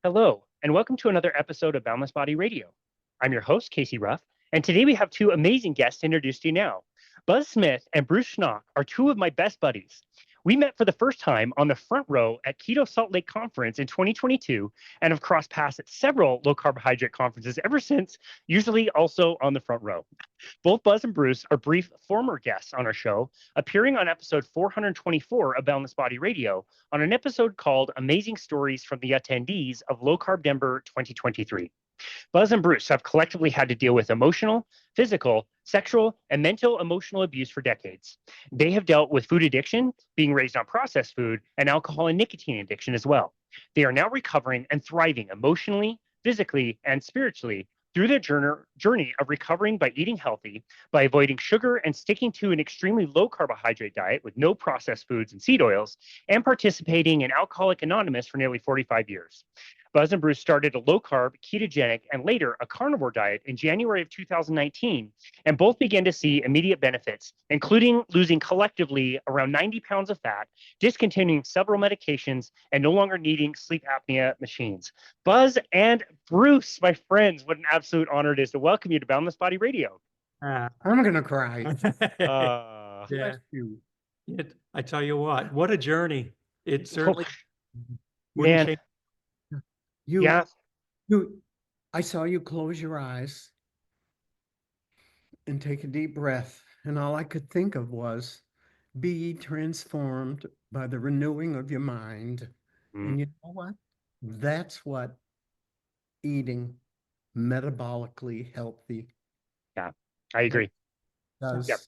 Hello, and welcome to another episode of Boundless Body Radio. I'm your host, Casey Ruff, and today we have two amazing guests to introduce to you now. Buzz Smith and Bruce Schnaak are two of my best buddies. We met for the first time on the front row at Keto Salt Lake Conference in 2022 and have crossed paths at several low carbohydrate conferences ever since, usually also on the front row. Both Buz and Bruce are brief former guests on our show, appearing on episode 424 of Boundless Body Radio on an episode called Amazing Stories from the Attendees of Low Carb Denver 2023. Buz and Bruce have collectively had to deal with emotional, physical, sexual, and mental emotional abuse for decades. They have dealt with food addiction, being raised on processed food, and alcohol and nicotine addiction as well. They are now recovering and thriving emotionally, physically, and spiritually through their journey of recovering by eating healthy, by avoiding sugar and sticking to an extremely low carbohydrate diet with no processed foods and seed oils, and participating in Alcoholics Anonymous for nearly 45 years. Buz and Bruce started a low carb, ketogenic, and later a carnivore diet in January of 2019, and both began to see immediate benefits, including losing collectively around 90 pounds of fat, discontinuing several medications, and no longer needing sleep apnea machines. Buz and Bruce, my friends, what an absolute honor it is to welcome you to Boundless Body Radio. I'm gonna cry. Uh, Bless you. I tell you what a journey. It certainly wouldn't man, change. yeah, I saw you close your eyes and take a deep breath, and all I could think of was, be ye transformed by the renewing of your mind. And you know what? That's what eating metabolically healthy yeah, I agree. does. Yep.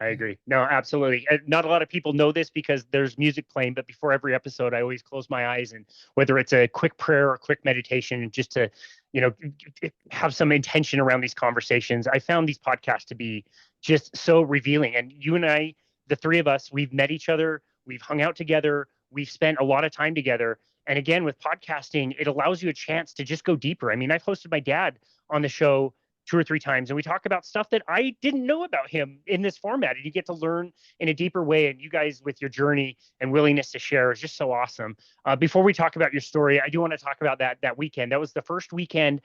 I agree. No, absolutely. Not a lot of people know this because there's music playing, but before every episode, I always close my eyes, and whether it's a quick prayer or a quick meditation, just to, have some intention around these conversations. I found these podcasts to be just so revealing. And you and I, the three of us, we've met each other, we've hung out together, we've spent a lot of time together. And again, with podcasting, it allows you a chance to just go deeper. I mean, I've hosted my dad on the show 2 or 3 times, and we talk about stuff that I didn't know about him in this format, and you get to learn in a deeper way. And you guys, with your journey and willingness to share, is just so awesome. Before we talk about your story, I do want to talk about that weekend. That was the first weekend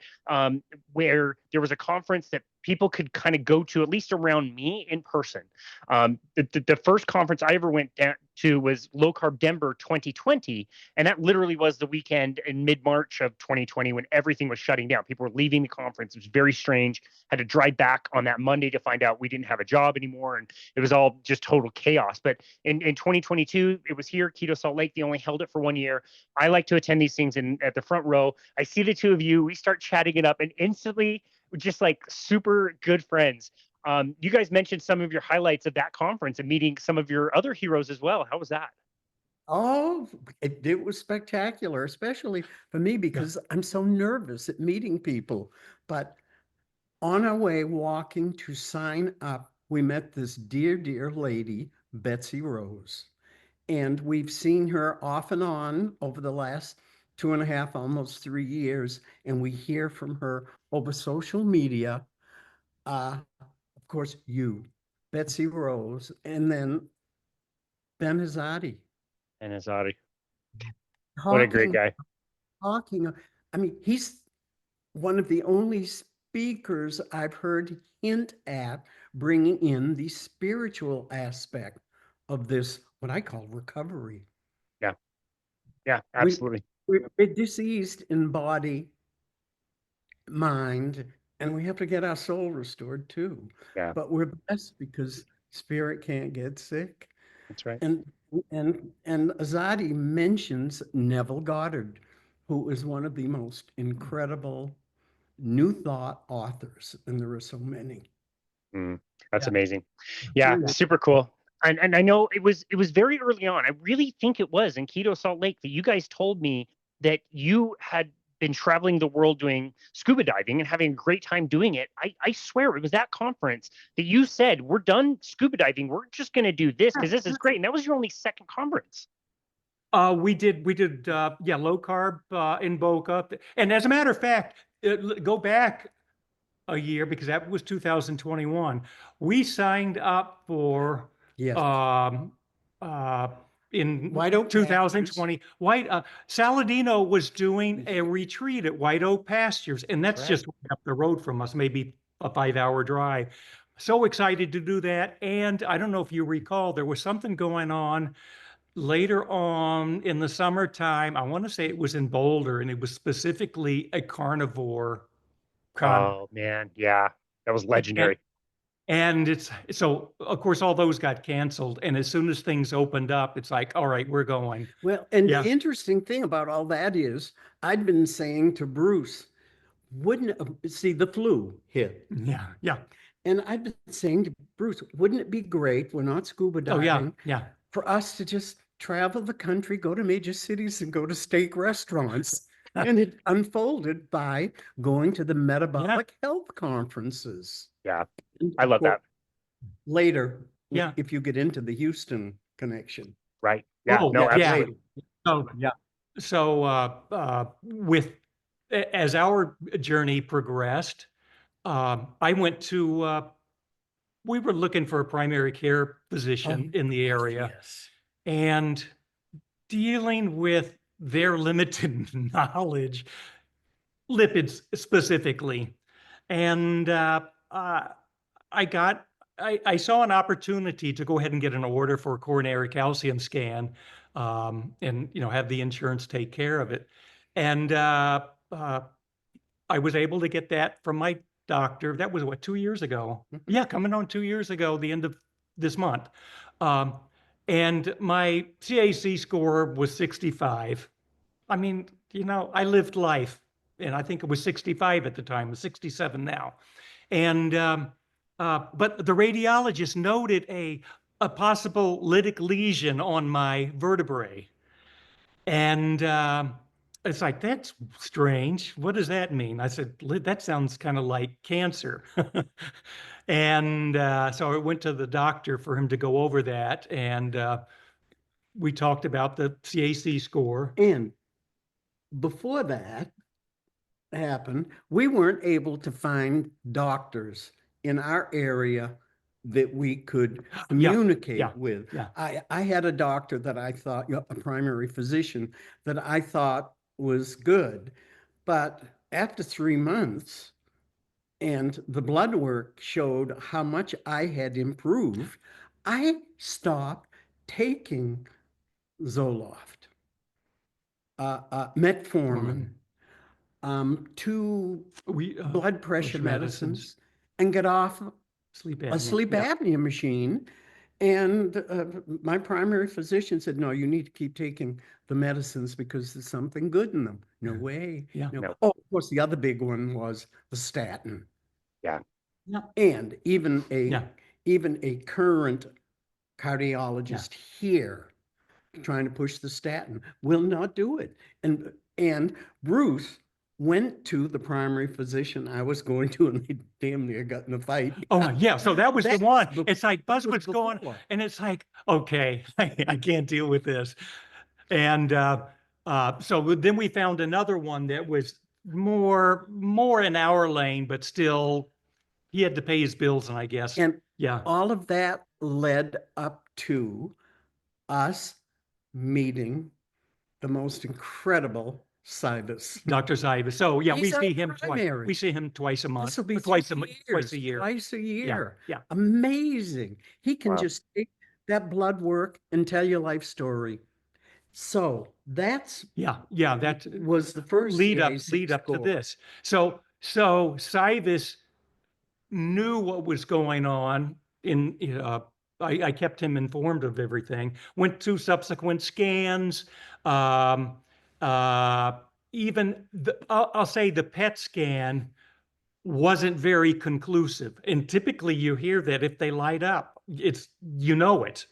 where there was a conference that people could kind of go to, at least around me, in person. The first conference I ever went to was Low Carb Denver 2020, and that literally was the weekend in mid-March of 2020 when everything was shutting down. People were leaving the conference. It was very strange. Had to drive back on that Monday to find out we didn't have a job anymore, and it was all just total chaos. But in 2022, it was here, Keto Salt Lake. They only held it for 1 year. I like to attend these things at the front row. I see the two of you. We start chatting it up, and instantly, we're just like super good friends. You guys mentioned some of your highlights of that conference and meeting some of your other heroes as well. How was that? Oh, it was spectacular, especially for me because I'm so nervous at meeting people. But on our way walking to sign up, we met this dear lady, Betsy Rose. And we've seen her off and on over the last 2.5, almost 3 years. And we hear from her over social media. Of course, Betsy Rose, and then Ben Hazadi. And Azadi. What a great guy. Talking. I mean, he's one of the only speakers I've heard hint at bringing in the spiritual aspect of this, what I call recovery. Yeah. Yeah, absolutely. We're diseased in body, mind, and we have to get our soul restored too. Yeah. But we're blessed because spirit can't get sick. That's right. And Azadi mentions Neville Goddard, who is one of the most incredible New Thought authors, and there are so many. That's amazing. Yeah, super cool. And I know it was very early on. I really think it was in Keto Salt Lake that you guys told me that you had been traveling the world doing scuba diving and having a great time doing it. I swear it was that conference that you said, we're done scuba diving. We're just going to do this because this is great. And that was your only second conference. We did low carb in Boca. And as a matter of fact, go back a year because that was 2021. We signed up for in White Oak 2020. Saladino was doing a retreat at White Oak Pastures, and that's Right. just up the road from us, maybe a 5-hour drive. So excited to do that. And I don't know if you recall, there was something going on later on in the summertime. I want to say it was in Boulder, and it was specifically a carnivore con. Oh man, yeah, that was And, legendary. and it's so, of course, all those got canceled. And as soon as things opened up, it's like, all right, we're going. Well, and Yeah. the interesting thing about all that is I'd been saying to Bruce, wouldn't see the flu hit. Yeah. Yeah. And I've been saying to Bruce, wouldn't it be great? We're not scuba Oh, yeah. diving. Yeah. For us to just travel the country, go to major cities and go to steak restaurants. And it unfolded by going to the metabolic health conferences. Yeah, And I love that. later, Yeah. if you get into the Houston connection. Right. Yeah. Oh, No, yeah. absolutely. So, yeah. So, as our journey progressed, I went to, we were looking for a primary care physician in the area, Yes. and dealing with their limited knowledge, lipids specifically. And I saw an opportunity to go ahead and get an order for a coronary calcium scan, and have the insurance take care of it. And I was able to get that from my doctor. That was what, 2 years ago? Yeah, coming on 2 years ago, the end of this month. And my CAC score was 65. I mean, I lived life, and I think it was 65 at the time. It's 67 now. And but the radiologist noted a possible lytic lesion on my vertebrae, and it's like, that's strange. What does that mean? I said, that sounds kind of like cancer. And so I went to the doctor for him to go over that, and we talked about the CAC score. And before that happened, we weren't able to find doctors in our area that we could communicate with. Yeah. I had a doctor that I thought, a primary physician that I thought was good. But after 3 months, and the blood work showed how much I had improved, I stopped taking Zoloft, metformin, two blood pressure medicines, and get off sleep a apnea. sleep apnea machine. And my primary physician said, no, you need to keep taking the medicines because there's something good in them. No way. Yeah. No. No. Oh, of course, the other big one was the statin. Yeah. Yeah. And even Yeah. a current cardiologist here trying to push the statin will not do it. And Bruce went to the primary physician I was going to, and they damn near got in a fight. Oh, yeah. So that was the That one. was It's like, Buzz, what's going on? And it's like, okay, I can't deal with this. And so then we found another one that was more in our lane, but still he had to pay his bills, and I guess. And yeah. all of that led up to us meeting the most incredible Cybus. Dr. Cybus. So yeah, we He's our see him twice. primary. We see him twice a month. This will be twice 3 twice a years, year. Twice a year. Yeah. Amazing. He can Wow. just take that blood work and tell your life story. So that's Yeah. That was the first lead up CAC to score. this. So Cybus knew what was going on I kept him informed of everything, went to subsequent scans. Even I'll say the PET scan wasn't very conclusive. And typically you hear that if they light up, it's, it.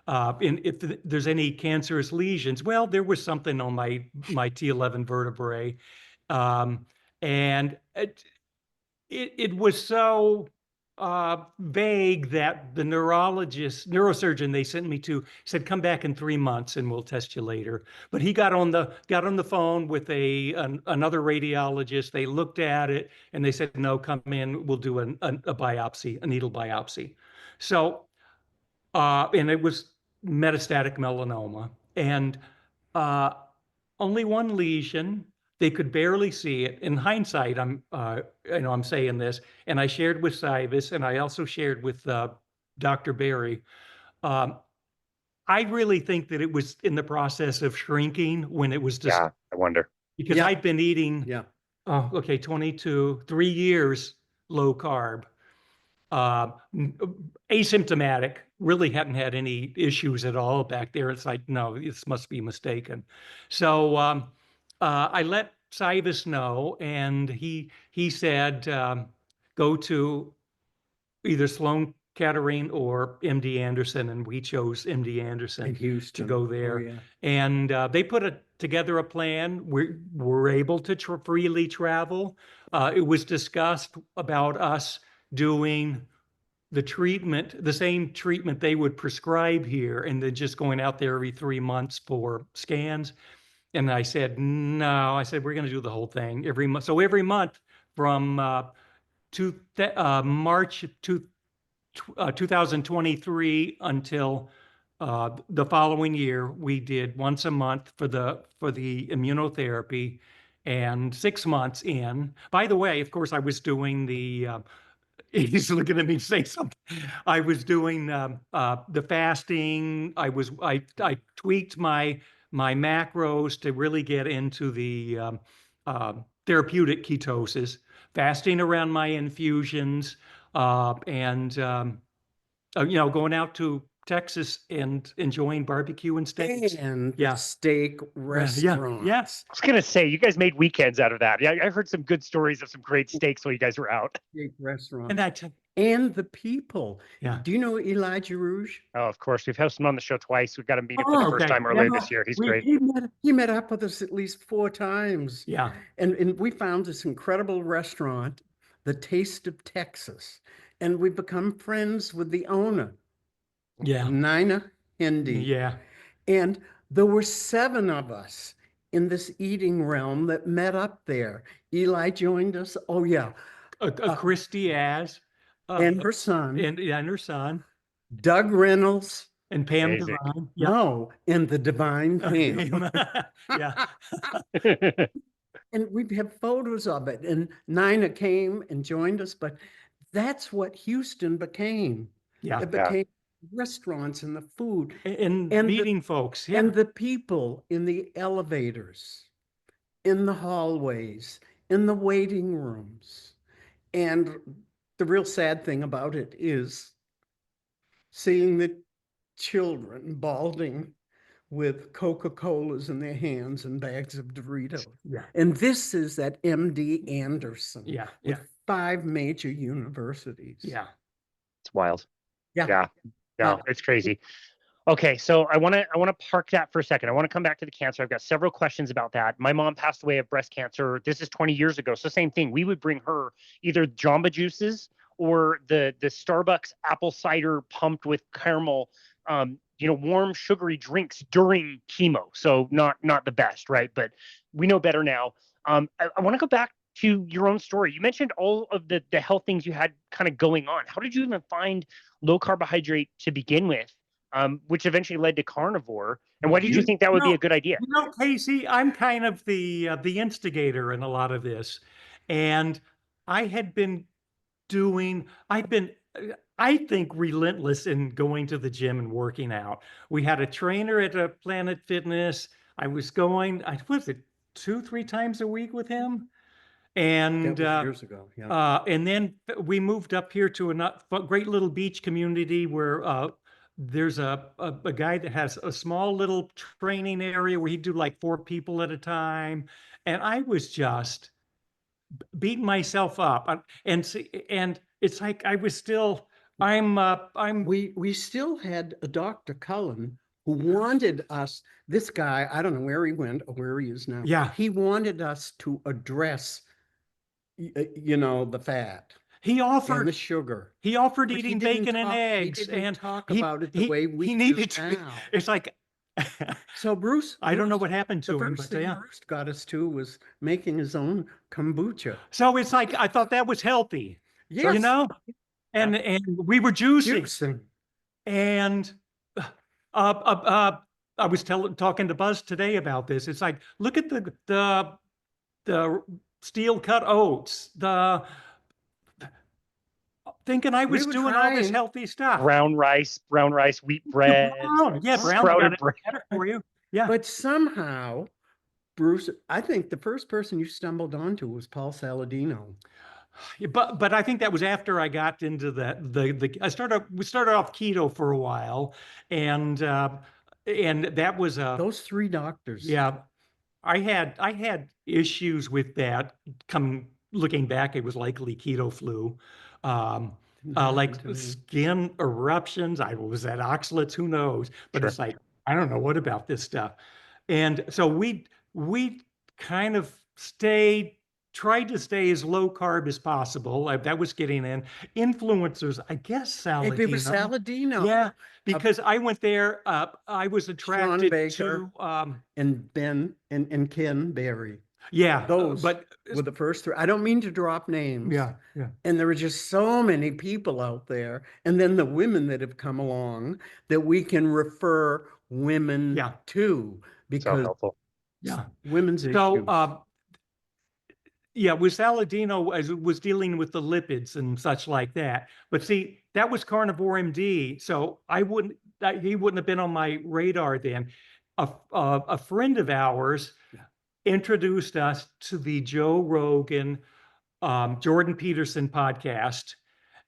And if there's any cancerous lesions, well, there was something on my T11 vertebrae. And it was so vague that the neurosurgeon they sent me to said, come back in 3 months and we'll test you later. But he got on the phone with another radiologist. They looked at it and they said, no, come in, we'll do a biopsy, a needle biopsy. So, and it was metastatic melanoma, and only one lesion. They could barely see it. In hindsight, I'm saying this, and I shared with Cybus, and I also shared with Dr. Berry. I really think that it was in the process of shrinking when it was Yeah, I wonder. because Yeah. I'd been eating, Yeah. 3 years low carb, asymptomatic, really hadn't had any issues at all back there. It's like, no, this must be mistaken. So I let Cybus know, and he said, go to either Sloan Kettering or MD Anderson, and we chose MD Anderson In to Houston. go Oh, there. yeah. And they put together a plan. We're able to freely travel. It was discussed about us doing the same treatment they would prescribe here, and then just going out there every 3 months for scans. And I said, no, I said, we're going to do the whole thing every month. So every month from March 2023 until the following year, we did once a month for the immunotherapy, and 6 months in. By the way, of course, I was doing the. He's looking at me to say something. I was doing the fasting. I tweaked my macros to really get into the therapeutic ketosis, fasting around my infusions, and going out to Texas and enjoying barbecue and steaks. And the Yeah. steak restaurant. Yes. I was gonna say, you guys made weekends out of that. Yeah, I heard some good stories of some great steaks while you guys were out. Steak restaurant. And And the people. Yeah. Do you know Elijah Rouge? Oh, of course. We've hosted him on the show twice. We've got to meet him for the first time earlier this year. He's great. He met up with us at least 4 times. Yeah. And we found this incredible restaurant, The Taste of Texas. And we've become friends with the owner, Yeah. Nina Hindi. Yeah. And there were 7 of us in this eating realm that met up there. Eli joined us. Oh, yeah. Christy Az. And her son. And her son. Doug Reynolds. And Pam Amazing. Devine. Yeah. No, and the divine Pam. Yeah. And we have photos of it. And Nina came and joined us, but that's what Houston became. Yeah. It became restaurants and the food. And meeting folks. Yeah. And the people in the elevators, in the hallways, in the waiting rooms. And the real sad thing about it is seeing the children balding with Coca-Colas in their hands and bags of Doritos. Yeah. And this is at MD Anderson. Yeah. With 5 major universities. Yeah. It's wild. Yeah. No, it's crazy. Okay, so I want to park that for a second. I want to come back to the cancer. I've got several questions about that. My mom passed away of breast cancer. This is 20 years ago. So same thing. We would bring her either Jamba juices or the Starbucks apple cider pumped with caramel, warm sugary drinks during chemo. So not the best, right? But we know better now. I want to go back to your own story. You mentioned all of the health things you had kind of going on. How did you even find low carbohydrate to begin with, which eventually led to carnivore? And why did you think that would be a good idea? Casey, I'm kind of the instigator in a lot of this. And I've been, I think, relentless in going to the gym and working out. We had a trainer at a Planet Fitness. I was going, was it 2-3 times a week with him? And That was years ago. Yeah. and then we moved up here to a great little beach community where there's a guy that has a small little training area where he'd do like 4 people at a time. And I was just beating myself up. And it's like I was still, We still had a Dr. Cullen who wanted us, this guy, I don't know where he went or where he is now. Yeah. He wanted us to address, the fat. He offered and the sugar. He offered But eating bacon and eggs. He didn't and talk about it the way we he do needed to. now. It's like, So Bruce, I don't know what happened to the him, first but thing yeah. Bruce got us to was making his own kombucha. So it's like, I thought that was healthy, Yes. and we were juicing. Juicing. And I was talking to Buzz today about this. It's like, look at the steel cut oats, thinking I was were doing all this trying. healthy stuff. Brown rice, wheat bread, Brown, yeah, brown sprouted bread. better for you. Yeah. But somehow, Bruce, I think the first person you stumbled onto was Paul Saladino. Yeah, but I think that was after I got into we started off keto for a while, and that was Those three doctors. yeah, I had issues with that. Looking back, it was likely keto flu. Like happened to me. skin eruptions. I was at oxalates, who knows? But Sure. it's like, I don't know what about this stuff. And so we kind of tried to stay as low carb as possible. That was getting in. Influencers, I guess If it was Saladino. Saladino. Yeah, because I went there. I was attracted Baker. to And Ben and Ken Berry. yeah, Those but were the first three. I don't mean to drop names. yeah. And there were just so many people out there. And then the women that have come along that we can refer women Yeah. to So because helpful. yeah, women's issues. So yeah, with Saladino was dealing with the lipids and such like that. But see, that was Carnivore MD, so he wouldn't have been on my radar then. A friend of ours introduced us to the Joe Rogan, Jordan Peterson podcast,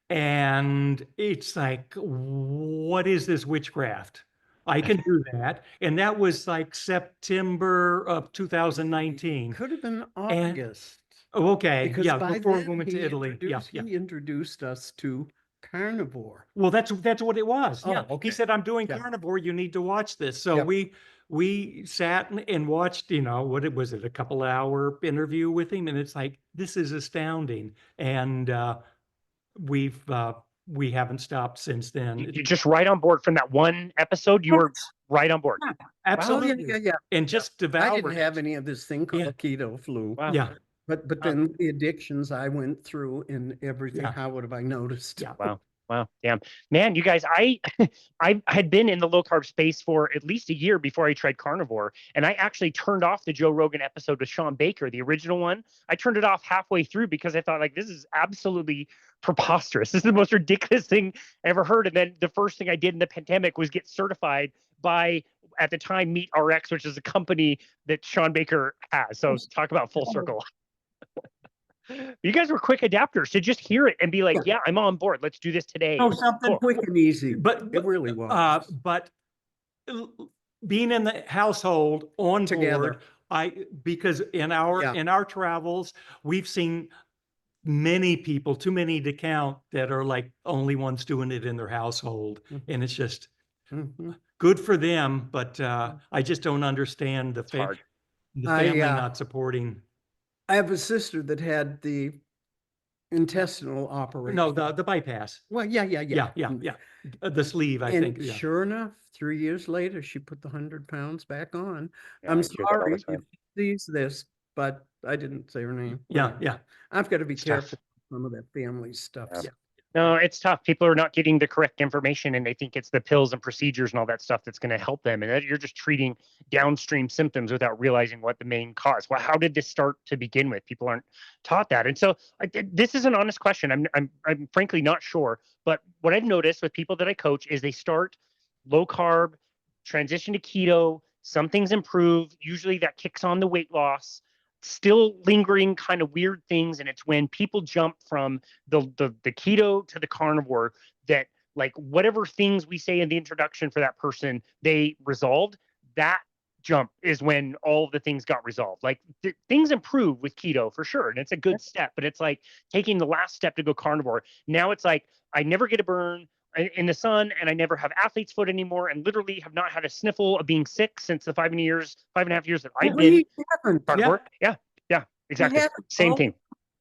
and it's like, what is this witchcraft? I can do that, and that was like September of 2019. Could have been And- August. Oh, okay. Because Yeah, by before we then went to Italy. Yeah. he introduced us to carnivore. Well, that's what it was. Oh, Yeah. okay. He said, I'm doing Yeah. carnivore. You need to watch this. So Yep. we sat and watched, what was it, a couple hour interview with him. And it's like, this is astounding. And we haven't stopped since then. You're just right on board from that one episode. You were right on board. Yeah, absolutely. Oh, yeah. And just I devoured didn't have any of this thing called Yeah. keto flu. Wow. Yeah. But then the addictions I went through and everything, Yeah. how would have I noticed? Yeah. Wow. Damn. Man, you guys, I had been in the low carb space for at least a year before I tried carnivore. And I actually turned off the Joe Rogan episode with Sean Baker, the original one. I turned it off halfway through because I thought, like, this is absolutely preposterous. This is the most ridiculous thing I ever heard. And then the first thing I did in the pandemic was get certified by, at the time, Meat RX, which is a company that Sean Baker has. So talk about full circle. You guys were quick adapters to just hear it and be like, yeah, I'm on board. Let's do this today. Oh, something Cool. Quick and easy. But It really was. But being in the household on Together. board, because in our travels, we've seen many people, too many to count, that are like only ones doing it in their household, and it's just good for them. But I just don't understand the hard. family not supporting. I have a sister that had the intestinal operation. No, the bypass. Well, yeah. Yeah. The sleeve, I And think. Yeah. sure enough, 3 years later, she put the 100 pounds back on. Yeah, I'm I hear that all the sorry if time. she sees this, but I didn't say her name. Yeah. I've got to be It's tough. careful with some of that family stuff. Yeah. No, it's tough. People are not getting the correct information and they think it's the pills and procedures and all that stuff that's going to help them. And that you're just treating downstream symptoms without realizing what the main cause. Well, how did this start to begin with? People aren't taught that. And so this is an honest question. I'm frankly not sure. But what I've noticed with people that I coach is they start low carb, transition to keto, some things improve. Usually that kicks on the weight loss. Still lingering kind of weird things, and it's when people jump from the keto to the carnivore that, like, whatever things we say in the introduction for that person they resolved, that jump is when all the things got resolved. Like things improve with keto for sure, and it's a good step, but it's like taking the last step to go carnivore. Now it's like I never get a burn in the sun, and I never have athlete's foot anymore, and literally have not had a sniffle of being sick since the 5.5 years that I've been carnivore. Yeah, exactly. Same thing.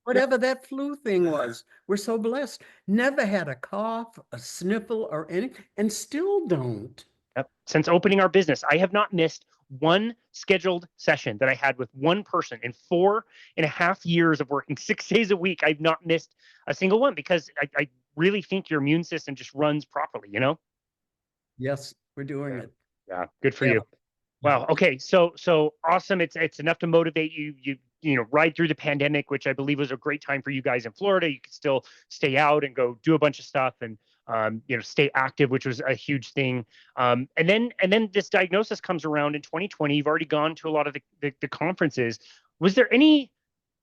Whatever that flu thing was, we're so blessed. Never had a cough, a sniffle, or anything, and still don't. Yep. Since opening our business, I have not missed one scheduled session that I had with one person in 4.5 years of working 6 days a week. I've not missed a single one because I really think your immune system just runs properly, Yes, we're doing it. Yeah, good for Yeah. you. Wow. Okay. So awesome. It's enough to motivate you. You know, ride through the pandemic, which I believe was a great time for you guys in Florida. You could still stay out and go do a bunch of stuff and stay active, which was a huge thing. And then this diagnosis comes around in 2020. You've already gone to a lot of the conferences. Was there any?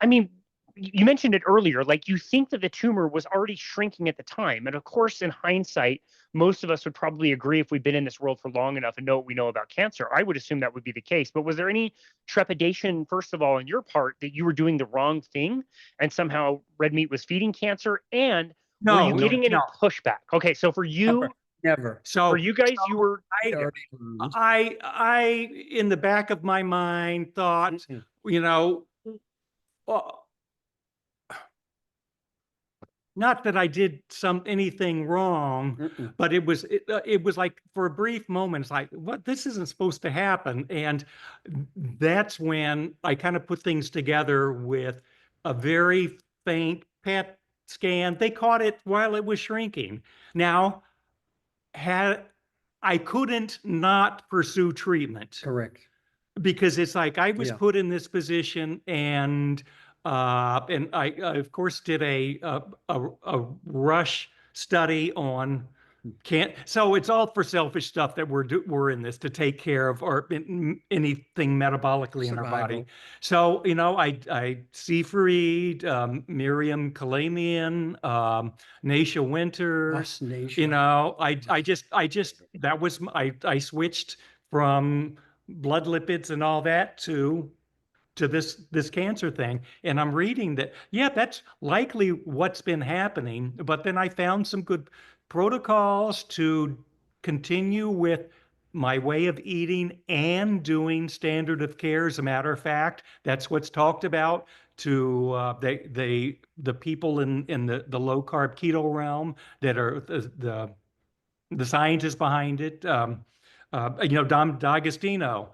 I mean, you mentioned it earlier. Like you think that the tumor was already shrinking at the time, and of course, in hindsight, most of us would probably agree if we've been in this world for long enough and know what we know about cancer. I would assume that would be the case. But was there any trepidation, first of all, on your part that you were doing the wrong thing and somehow red meat was feeding cancer? And were you No, getting any no. pushback? Okay, so for you, Never. So for you guys, you were I in the back of my mind thought, Mm-mm. you know, uh, not that I did anything wrong, Mm-mm. but it was like for a brief moment, it's like, what, this isn't supposed to happen. And that's when I kind of put things together with a very faint PET scan. They caught it while it was shrinking. Now, had I couldn't not pursue treatment Correct. because it's like I was Yeah. put in this position, and I of course did a rush study on can't. So it's all for selfish stuff that we're in this to take care of or anything metabolically in our body. Survival. So I Seafried, Miriam Kalamian, Naisha Winters. Naisha. I just that was I switched from blood lipids and all that to this cancer thing. And I'm reading that, yeah, that's likely what's been happening. But then I found some good protocols to continue with my way of eating and doing standard of care. As a matter of fact, that's what's talked about to the people in the low carb keto realm that are the scientists behind it. Dom D'Agostino.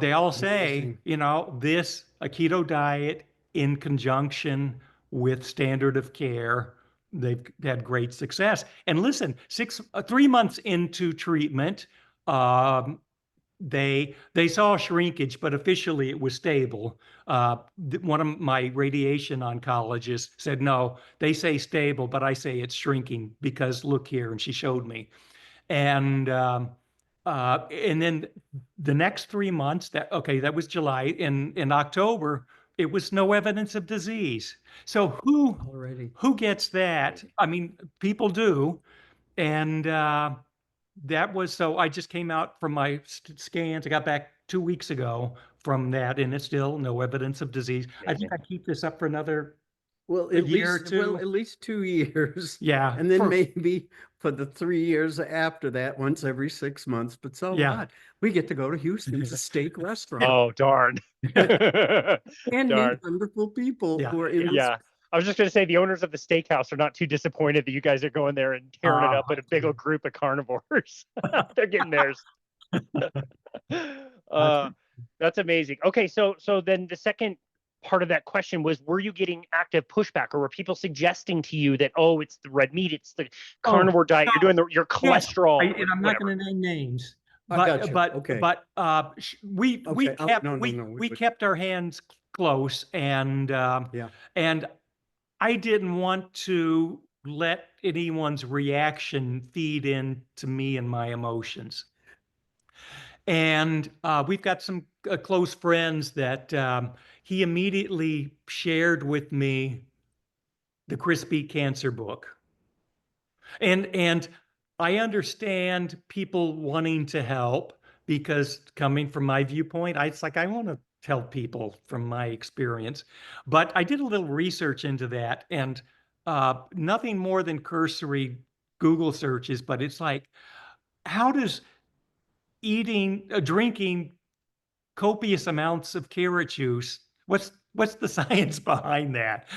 They all say, Amazing. this a keto diet in conjunction with standard of care. They've had great success. And listen, 3 months into treatment, um, they saw shrinkage, but officially it was stable. One of my radiation oncologists said, no, they say stable, but I say it's shrinking because look here, and she showed me. And then the next 3 months, that was July. In October, it was no evidence of disease. So Already. who gets that? I mean, people do. And that was, so I just came out from my scans. I got back 2 weeks ago from that, and it's still no evidence of disease. I think I keep this up for another Well, a year or two. at least 2 years. Yeah. And then maybe for the 3 years after that, once every 6 months. But so Yeah. what? We get to go to Houston's a steak restaurant oh darn. and Darn. meet wonderful people Yeah. who are in this. Yeah. I was just going to say the owners of the steakhouse are not too disappointed that you guys are going there and tearing it up with a big old group of carnivores. They're getting theirs. That's amazing. Okay, so then the second part of that question was, were you getting active pushback, or were people suggesting to you that, oh, it's the red meat, it's the carnivore diet, you're doing your cholesterol, and I'm not going to name names, Gotcha. but Okay. we Okay. kept No, we kept our hands close, and Yeah. and I didn't want to let anyone's reaction feed into me and my emotions. And we've got some close friends that he immediately shared with me the Chris Beat Cancer book. And I understand people wanting to help, because coming from my viewpoint, it's like I want to tell people from my experience. But I did a little research into that, and nothing more than cursory Google searches, but it's like, how does drinking copious amounts of carrot juice, what's the science behind that?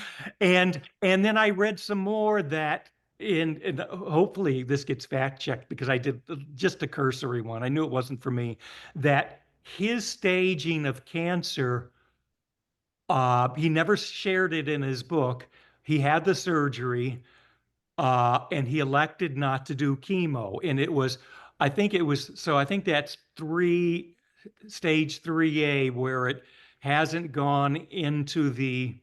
And then I read some more that and hopefully this gets fact checked, because I did just a cursory one. I knew it wasn't for me. That his staging of cancer, he never shared it in his book. He had the surgery, and he elected not to do chemo, and it was I think that's stage 3A, where it hasn't gone into the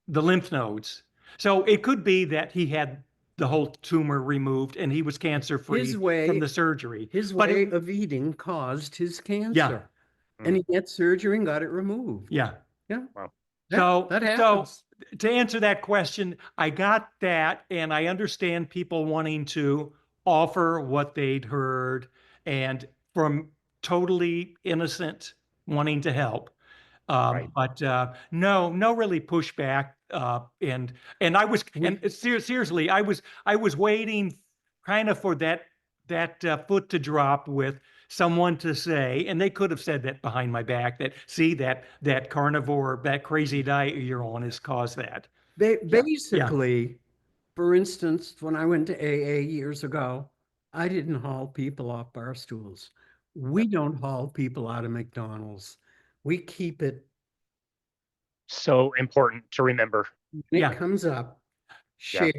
lymph nodes. So it could be that he had the whole tumor removed and he was cancer-free from the surgery. His But way of eating caused his cancer. Yeah. And he had surgery and got it removed. Yeah. Yeah. Wow. That happens. To answer that question, I got that, and I understand people wanting to offer what they'd heard and from totally innocent wanting to help. Right. But no really pushback. And I was, and seriously, I was waiting kind of for that foot to drop with someone to say, and they could have said that behind my back, that see that carnivore, that crazy diet you're on has caused that. Basically, for instance, when I went to AA years ago, I didn't haul people off bar stools. We don't haul people out of McDonald's. We keep it. So important to remember. When it comes up, share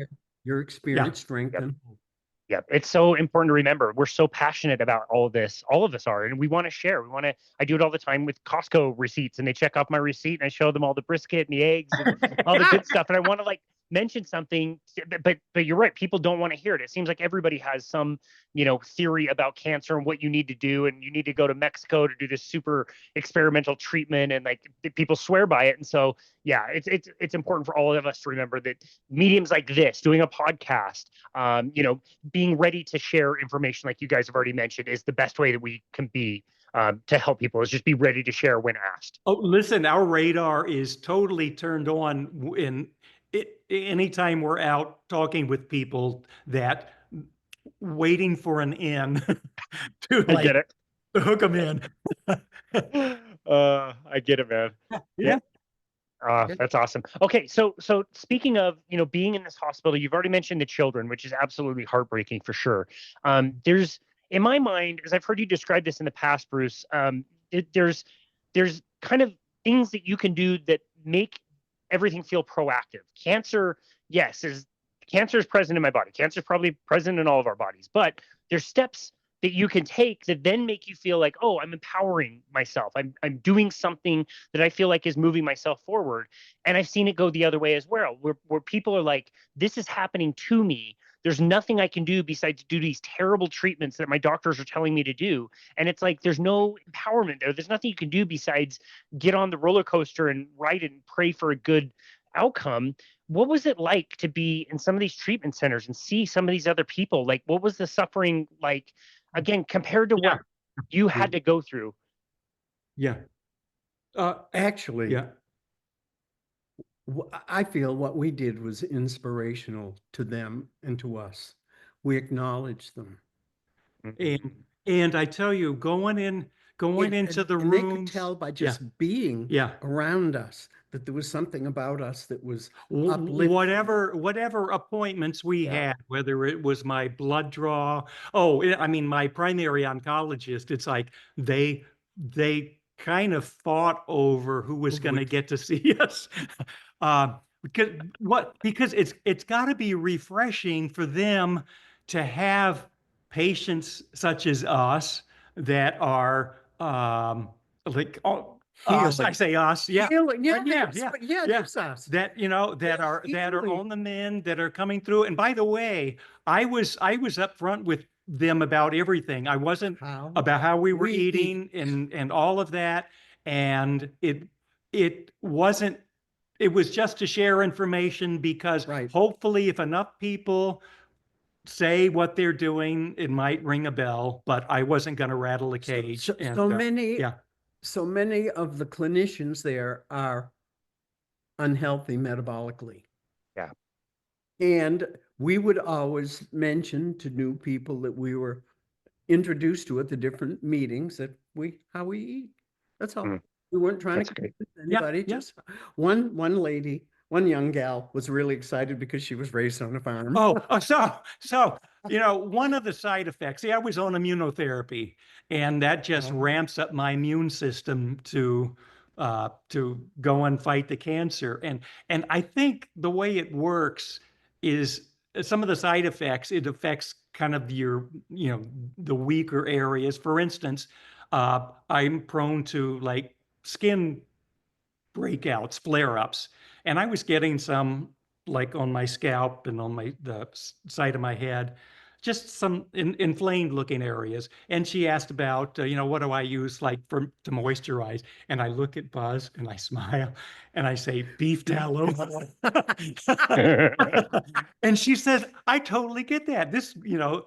your experience, strengthen. Yeah, it's so important to remember. We're so passionate about all of this. All of us are, and we want to share. I do it all the time with Costco receipts, and they check off my receipt, and I show them all the brisket and the eggs and all the good stuff. And I want to mention something, but you're right. People don't want to hear it. It seems like everybody has some, theory about cancer and what you need to do, and you need to go to Mexico to do this super experimental treatment, and people swear by it. And so, yeah, it's important for all of us to remember that mediums like this, doing a podcast, being ready to share information like you guys have already mentioned is the best way that we can be to help people, is just be ready to share when asked. Oh, listen, our radar is totally turned on anytime we're out talking with people, that waiting for an in to I get it. hook them in. I get it, man. Yeah. That's awesome. Okay, so speaking of being in this hospital, you've already mentioned the children, which is absolutely heartbreaking for sure. There's, in my mind, as I've heard you describe this in the past, Bruce, there's kind of things that you can do that make everything feel proactive. Cancer, yes, cancer is present in my body. Cancer is probably present in all of our bodies, but there's steps that you can take that then make you feel like, oh, I'm empowering myself. I'm doing something that I feel like is moving myself forward. And I've seen it go the other way as well, where people are like, this is happening to me. There's nothing I can do besides do these terrible treatments that my doctors are telling me to do. And it's like, there's no empowerment there. There's nothing you can do besides get on the roller coaster and ride and pray for a good outcome. What was it like to be in some of these treatment centers and see some of these other people? Like, what was the suffering like, again, compared to what you had to go through? Yeah. Actually, I feel what we did was inspirational to them and to us. We acknowledged them. And I tell you, going into the room, they could tell by just being around us that there was something about us that was uplifting. Whatever appointments we had, whether it was my blood draw, my primary oncologist, it's like they kind of fought over who was going to get to see us. Because it's got to be refreshing for them to have patients such as us that are us, I say us, Healing. It's us. That are on the mend, that are coming through. And by the way, I was up front with them about everything. I wasn't about how we were eating and all of that. And it wasn't. It was just to share information, because hopefully, if enough people say what they're doing, it might ring a bell. But I wasn't going to rattle a cage. So many of the clinicians there are unhealthy metabolically. Yeah. And we would always mention to new people that we were introduced to at the different meetings that how we eat. That's all. We weren't trying to convince anybody. Just one lady, one young gal was really excited because she was raised on a farm. So one of the side effects, I was on immunotherapy, and that just ramps up my immune system to go and fight the cancer. And I think the way it works is some of the side effects, it affects kind of your, the weaker areas. For instance, I'm prone to like skin breakouts, flare-ups, and I was getting some like on my scalp and on the side of my head, just some inflamed looking areas. And she asked about, what do I use like to moisturize? And I look at Buzz and I smile and I say, beef tallow. And she says, I totally get that. This,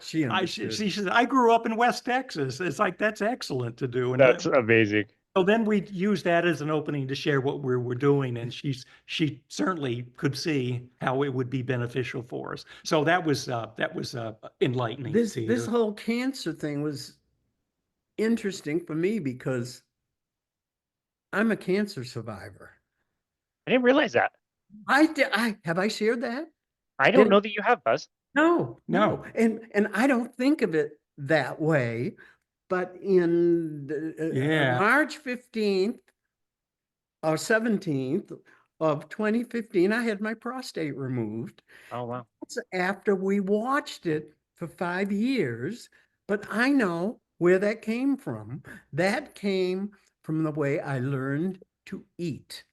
She understood. she says, I grew up in West Texas. It's like, that's excellent to do. And That's amazing. so then we used that as an opening to share what we were doing, and she certainly could see how it would be beneficial for us. So that was enlightening This to this hear. whole cancer thing was interesting for me because I'm a cancer survivor. I didn't realize that. Have I shared that? I don't know that you have, Buzz. No, No. and I don't think of it that way. But in Yeah. March 15th or 17th of 2015, I had my prostate removed. Oh, wow. That's after we watched it for 5 years, but I know where that came from. That came from the way I learned to eat.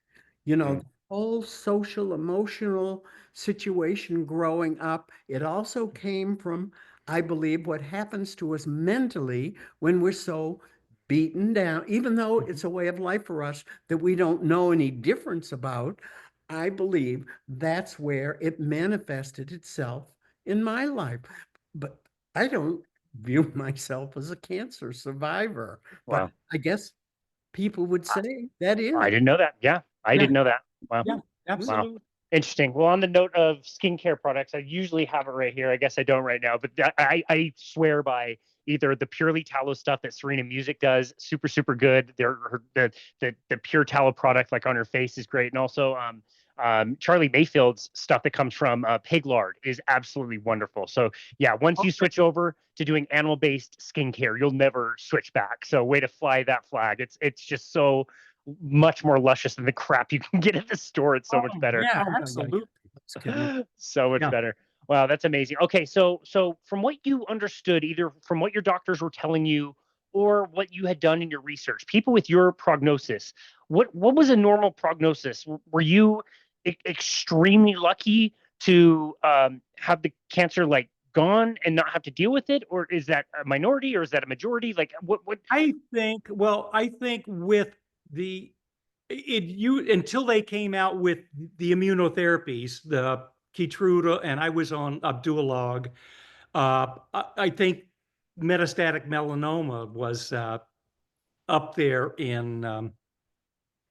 The whole social, emotional situation growing up, it also came from, I believe, what happens to us mentally when we're so beaten down, even though it's a way of life for us that we don't know any difference about. I believe that's where it manifested itself in my life. But I don't view myself as a cancer survivor. But Wow. I guess people would say that is. I didn't know that. Yeah, I didn't know that. Wow. Yeah, absolutely. Wow. Interesting. Well, on the note of skincare products, I usually have it right here. I guess I don't right now, but I swear by either the purely tallow stuff that Serena Music does, super, super good. The pure tallow product like on her face is great. And also Charlie Mayfield's stuff that comes from pig lard is absolutely wonderful. So yeah, once you switch over to doing animal-based skincare, you'll never switch back. So way to fly that flag. It's just so much more luscious than the crap you can get at the store. It's so much better. Yeah, Oh, yeah, absolutely. So much Yeah. better. Wow, that's amazing. Okay, so from what you understood, either from what your doctors were telling you or what you had done in your research, people with your prognosis, what was a normal prognosis? Were you extremely lucky to have the cancer like gone and not have to deal with it, or is that a minority, or is that a majority? Like what? I think with until they came out with the immunotherapies, the Keytruda, and I was on Abduolag, I think metastatic melanoma was up there in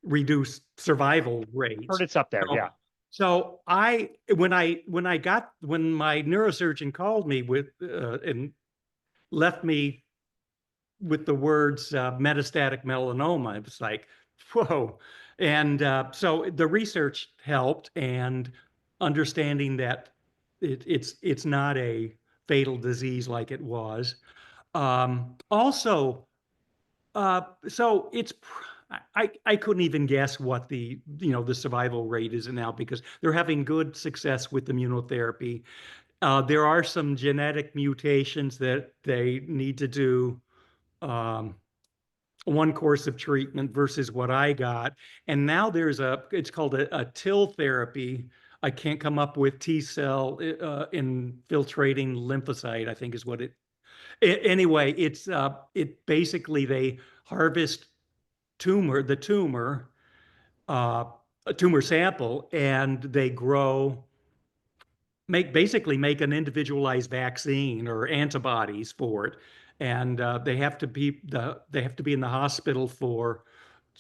reduced survival rates. Heard it's up there, yeah. So when my neurosurgeon called me and left me with the words metastatic melanoma, it was like, whoa. And so the research helped, and understanding that it's not a fatal disease like it was. Also, so I couldn't even guess what the survival rate is now, because they're having good success with immunotherapy. There are some genetic mutations that they need to do one course of treatment versus what I got. And now it's called a TIL therapy. I can't come up with T cell infiltrating lymphocyte, I think is what anyway, it basically they harvest the tumor, a tumor sample, and they basically make an individualized vaccine or antibodies for it. And they have to be in the hospital for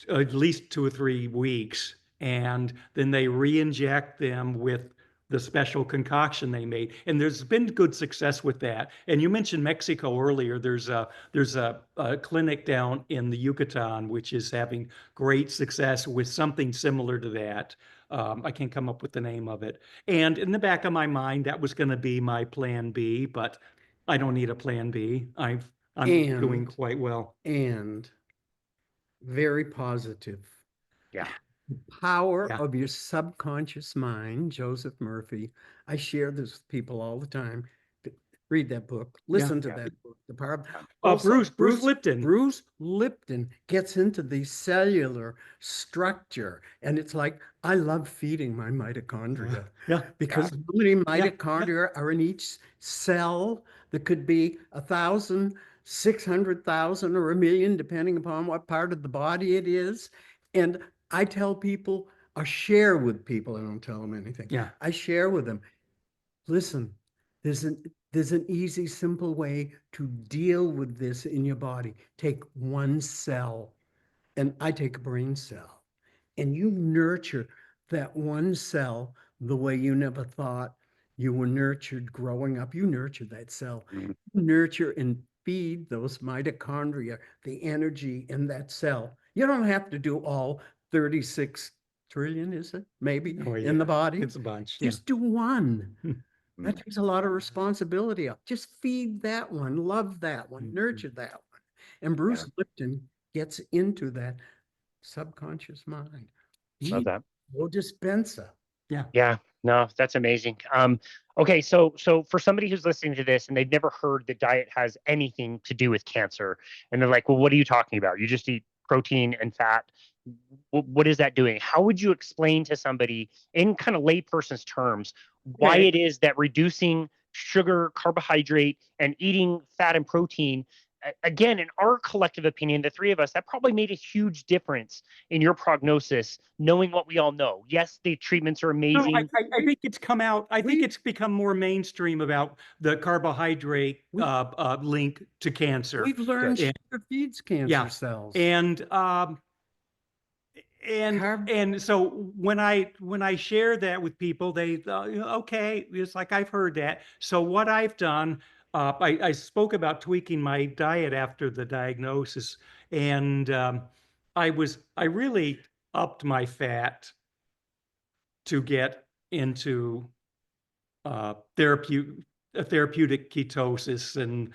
at least 2 or 3 weeks, and then they re-inject them with the special concoction they made. And there's been good success with that. And you mentioned Mexico earlier. There's a clinic down in the Yucatan which is having great success with something similar to that. I can't come up with the name of it. And in the back of my mind, that was going to be my plan B, but I don't need a plan B. I'm doing quite well. And very positive. Yeah. Power Yeah. of your subconscious mind, Joseph Murphy. I share this with people all the time. Read that book. Listen to Yeah. that book. The power. Yeah. Also, Bruce Lipton. Bruce Lipton gets into the cellular structure, and it's like I love feeding my mitochondria Yeah. because how many mitochondria are in each cell? That could be 1,000, 600,000, or 1,000,000, depending upon what part of the body it is. And I tell people, I share with people. I don't tell them anything. Yeah. I share with them. Listen, there's an easy, simple way to deal with this in your body. Take one cell, and I take a brain cell, and you nurture that one cell the way you never thought you were nurtured growing up. You nurture that cell. Mhm. Nurture and feed those mitochondria, the energy in that cell. You don't have to do all 36 trillion, is it? Maybe Oh, in the yeah. body. It's a bunch. Yeah. Just do one. That Mm. takes a lot of responsibility off. Just feed that one, love that one, Mhm. nurture that one. And Bruce Lipton gets into that subconscious mind. Love He's that. no dispenser. Yeah, no, that's amazing. Okay, so for somebody who's listening to this and they've never heard that diet has anything to do with cancer, and they're like, "Well, what are you talking about? You just eat protein and fat. What is that doing?" How would you explain to somebody in kind of layperson's terms why Okay. it is that reducing sugar, carbohydrate, and eating fat and protein, again, in our collective opinion, the three of us, that probably made a huge difference in your prognosis, knowing what we all know. Yes, the treatments are No, amazing. I think it's come out. I think We- it's become more mainstream about the carbohydrate We- link to cancer. We've learned Good. sugar feeds cancer Yeah. cells. And Carb- and so when I share that with people, they okay, it's like I've heard that. So what I've done, I spoke about tweaking my diet after the diagnosis, and I really upped my fat to get into uh, therapeutic therapeutic ketosis, and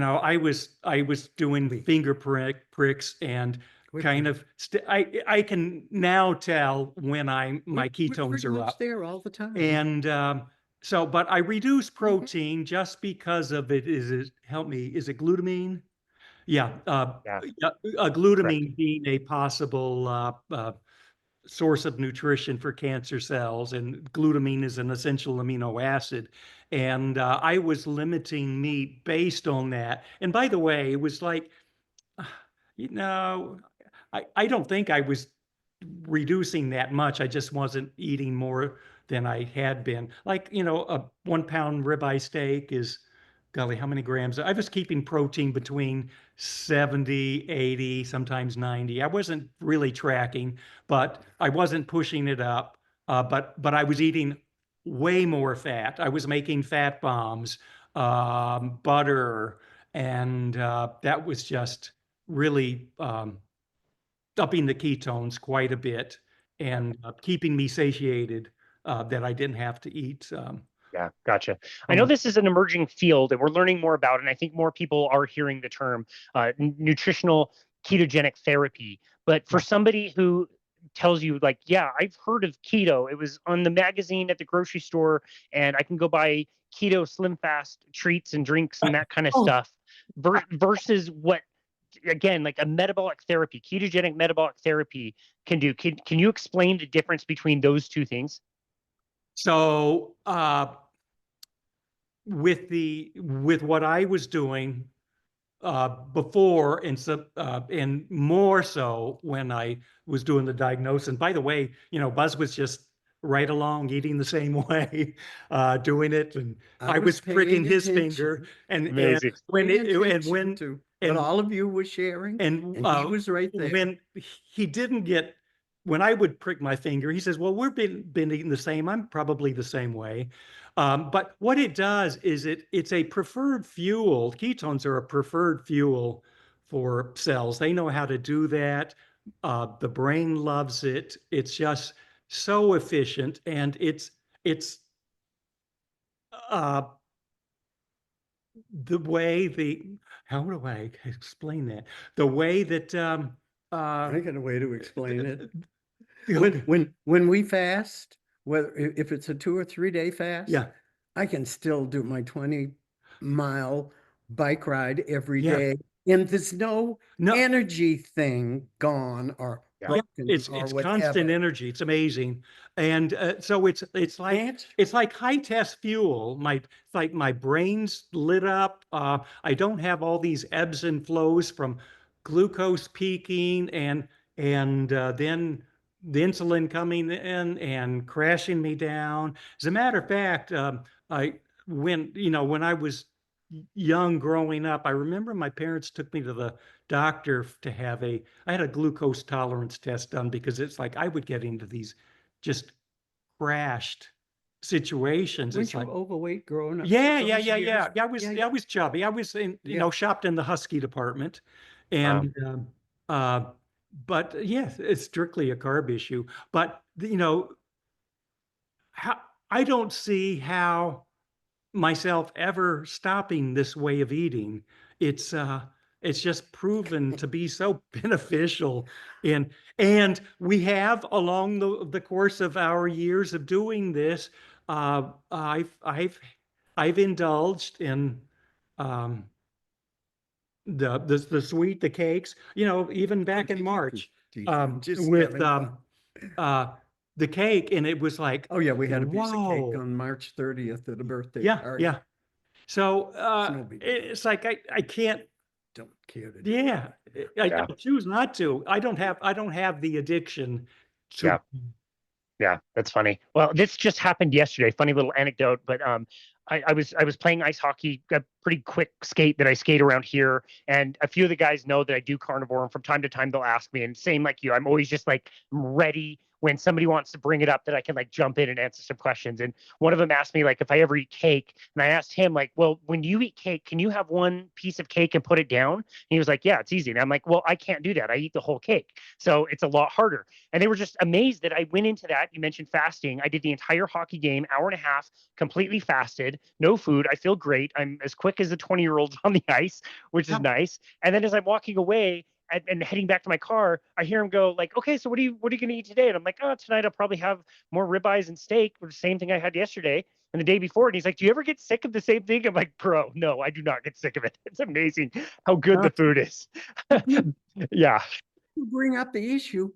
I was doing Wait. finger pricks and Wait, kind of I can now tell when my we're ketones pretty are much up, there all the time. and so but I reduce protein just because of it. Help me, is it glutamine? Yeah, Yeah, correct. glutamine being a possible source of nutrition for cancer cells, and glutamine is an essential amino acid. And I was limiting meat based on that. And by the way, it was like, you know, I don't think I was reducing that much. I just wasn't eating more than I had been. Like, a 1 pound ribeye steak is, golly, how many grams? I was keeping protein between 70, 80, sometimes 90. I wasn't really tracking, but I wasn't pushing it up. But I was eating way more fat. I was making fat bombs, butter, and that was just really upping the ketones quite a bit and keeping me satiated, that I didn't have to eat. Yeah, gotcha. I know this is an emerging field and we're learning more about it. And I think more people are hearing the term nutritional ketogenic therapy. But for Yeah. somebody who tells you, like, yeah, I've heard of keto, it was on the magazine at the grocery store, and I can go buy keto slim fast treats and drinks and that kind of Oh, stuff, versus what, again, like a metabolic therapy, ketogenic metabolic therapy can do. Can you explain the difference between those two things? so with what I was doing before, and more so when I was doing the diagnosis. And by the way, Buzz was just right along eating the same way, doing it, and I was pricking paying his attention. finger, and Amazing. when Paying it and attention when to what and all of you were sharing, and and he was right there. when he didn't get, when I would prick my finger, he says, "Well, we're been eating the same. I'm probably the same way." But what it does is it's a preferred fuel. Ketones are a preferred fuel for cells. They know how to do that. The brain loves it. It's just so efficient, and it's uh, the way the how do I explain that? The way that I got a way to explain it. When we fast, whether if it's a 2 or 3 day fast, Yeah. I can still do my 20-mile bike ride every Yeah. day. And there's no No, energy thing gone or Yeah. yeah, broken or it's constant whatever. energy. It's amazing. And so it's like Can't- it's like high test fuel. It's like my brain's lit up. I don't have all these ebbs and flows from glucose peaking and then the insulin coming in and crashing me down. As a matter of fact, I when I was young growing up, I remember my parents took me to the doctor to have I had a glucose tolerance test done because it's like I would get into these just crashed situations. Weren't It's you like, overweight growing up? yeah, yeah, those yeah, years? yeah. Yeah, Yeah, I was chubby. I was yeah. shopped in the Husky department. Wow. And uh but yes, it's strictly a carb issue. But how I don't see how myself ever stopping this way of eating. It's uh it's just proven to be so beneficial. And we have along the course of our years of doing this, I've indulged in um the sweet, the cakes, even back in March, Just with having fun. uh the cake, and it was like, Oh yeah, we had a piece of cake whoa. on March 30th at a birthday Yeah, party. yeah. So It's no big deal. it's like I can't. Don't care to do. Yeah, I Yeah. choose not to. I don't have the addiction to. Yeah. Yeah, that's funny. Well, this just happened yesterday. Funny little anecdote, but I was playing ice hockey, a pretty quick skate that I skate around here, and a few of the guys know that I do carnivore, and from time to time they'll ask me, and same like you, I'm always just like ready when somebody wants to bring it up that I can like jump in and answer some questions. And one of them asked me like if I ever eat cake, and I asked him like, well, when you eat cake, can you have one piece of cake and put it down? And he was like, yeah, it's easy. And I'm like, well, I can't do that. I eat the whole cake, so it's a lot harder. And they were just amazed that I went into that. You mentioned fasting. I did the entire hockey game, hour and a half, completely fasted, no food. I feel great. I'm as quick as the 20-year-olds on the ice, which is Yeah. nice. And then as I'm walking away and heading back to my car, I hear him go like, "Okay, so what are you going to eat today?" And I'm like, "Oh, tonight I'll probably have more ribeyes and steak, the same thing I had yesterday and the day before." And he's like, "Do you ever get sick of the same thing?" I'm like, "Bro, no, I do not get sick of it. It's amazing how good the food is." Yeah. You bring up the issue.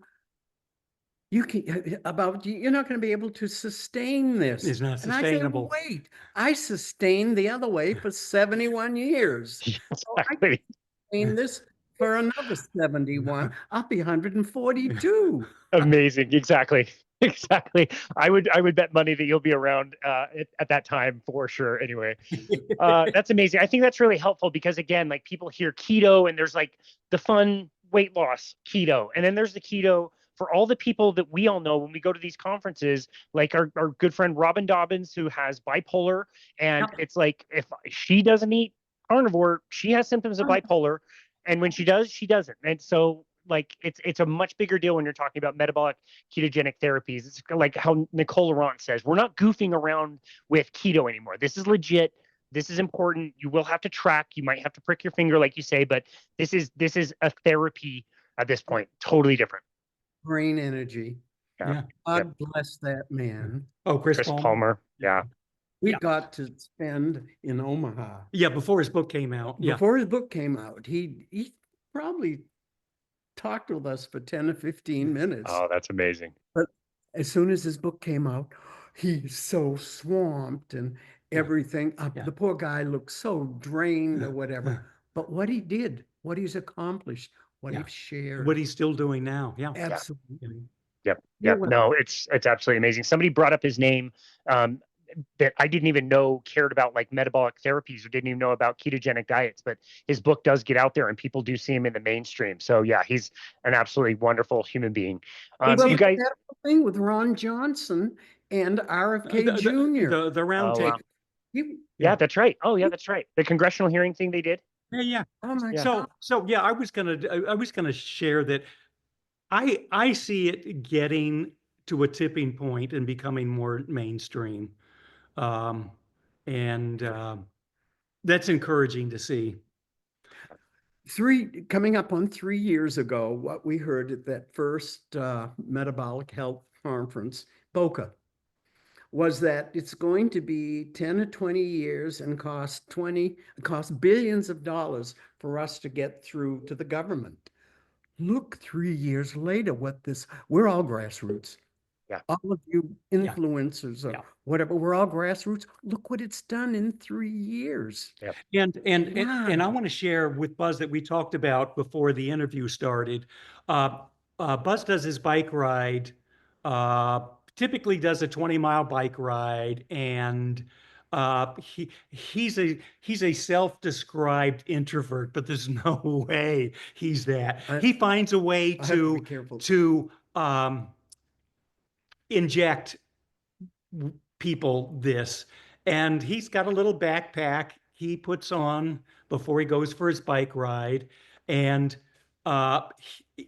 You can about you're not going to be able to sustain this. It's not And I said, sustainable. wait, I sustained the other way for 71 years. So I can Exactly. sustain this for another 71. I'll be 142. Amazing. Exactly. Exactly. I would bet money that you'll be around at that time for sure. Anyway, that's amazing. I think that's really helpful because again, like people hear keto and there's like the fun weight loss keto, and then there's the keto for all the people that we all know when we go to these conferences, like our good friend Robin Dobbins, who has bipolar, and Yep. it's like if she doesn't eat carnivore, she has symptoms of bipolar, and when she does, she doesn't. And so like it's a much bigger deal when you're talking about metabolic ketogenic therapies. It's like how Nicole Laurent says, we're not goofing around with keto anymore. This is legit. This is important. You will have to track. You might have to prick your finger, like you say, but this is a therapy at this point. Totally different. Brain energy. Yeah. God bless that man. Oh, Chris Chris Palmer. Palmer. Yeah. We Yeah. got to spend in Omaha. Yeah, before his book came out. Yeah. Before his book came out, he probably talked with us for 10 or 15 minutes. Oh, that's amazing. But as soon as his book came out, he's so swamped and everything. Yeah. The poor guy looked so drained or Yeah. whatever. But what he did, what he's accomplished, what Yeah. he's shared. What he's still doing now. Yeah. Absolutely. Yep. You're Yep. welcome. No, it's absolutely amazing. Somebody brought up his name that I didn't even know cared about like metabolic therapies or didn't even know about ketogenic diets, but his book does get out there and people do see him in the mainstream. So yeah, he's an absolutely wonderful human being. Well, You guys, that thing with Ron Johnson and RFK Jr. The round Oh, table. wow. He- yeah, that's right. Oh yeah, that's right. The congressional hearing thing they did. Yeah, yeah. oh my Yeah. God. So yeah, I was gonna share that I see it getting to a tipping point and becoming more mainstream, and that's encouraging to see. Coming up on 3 years ago, what we heard at that first metabolic health conference, BOCA, was that it's going to be 10 to 20 years and cost billions of dollars for us to get through to the government. Look, 3 years later, we're all grassroots. Yeah. All of you influencers or whatever, we're all grassroots. Look what it's done in 3 years. Yeah. And I want to share with Buz that we talked about before the interview started. Buz does his bike ride, typically does a 20-mile bike ride, and he's a self-described introvert, but there's no way he's that. He finds a way to inject people this, and he's got a little backpack he puts on before he goes for his bike ride, and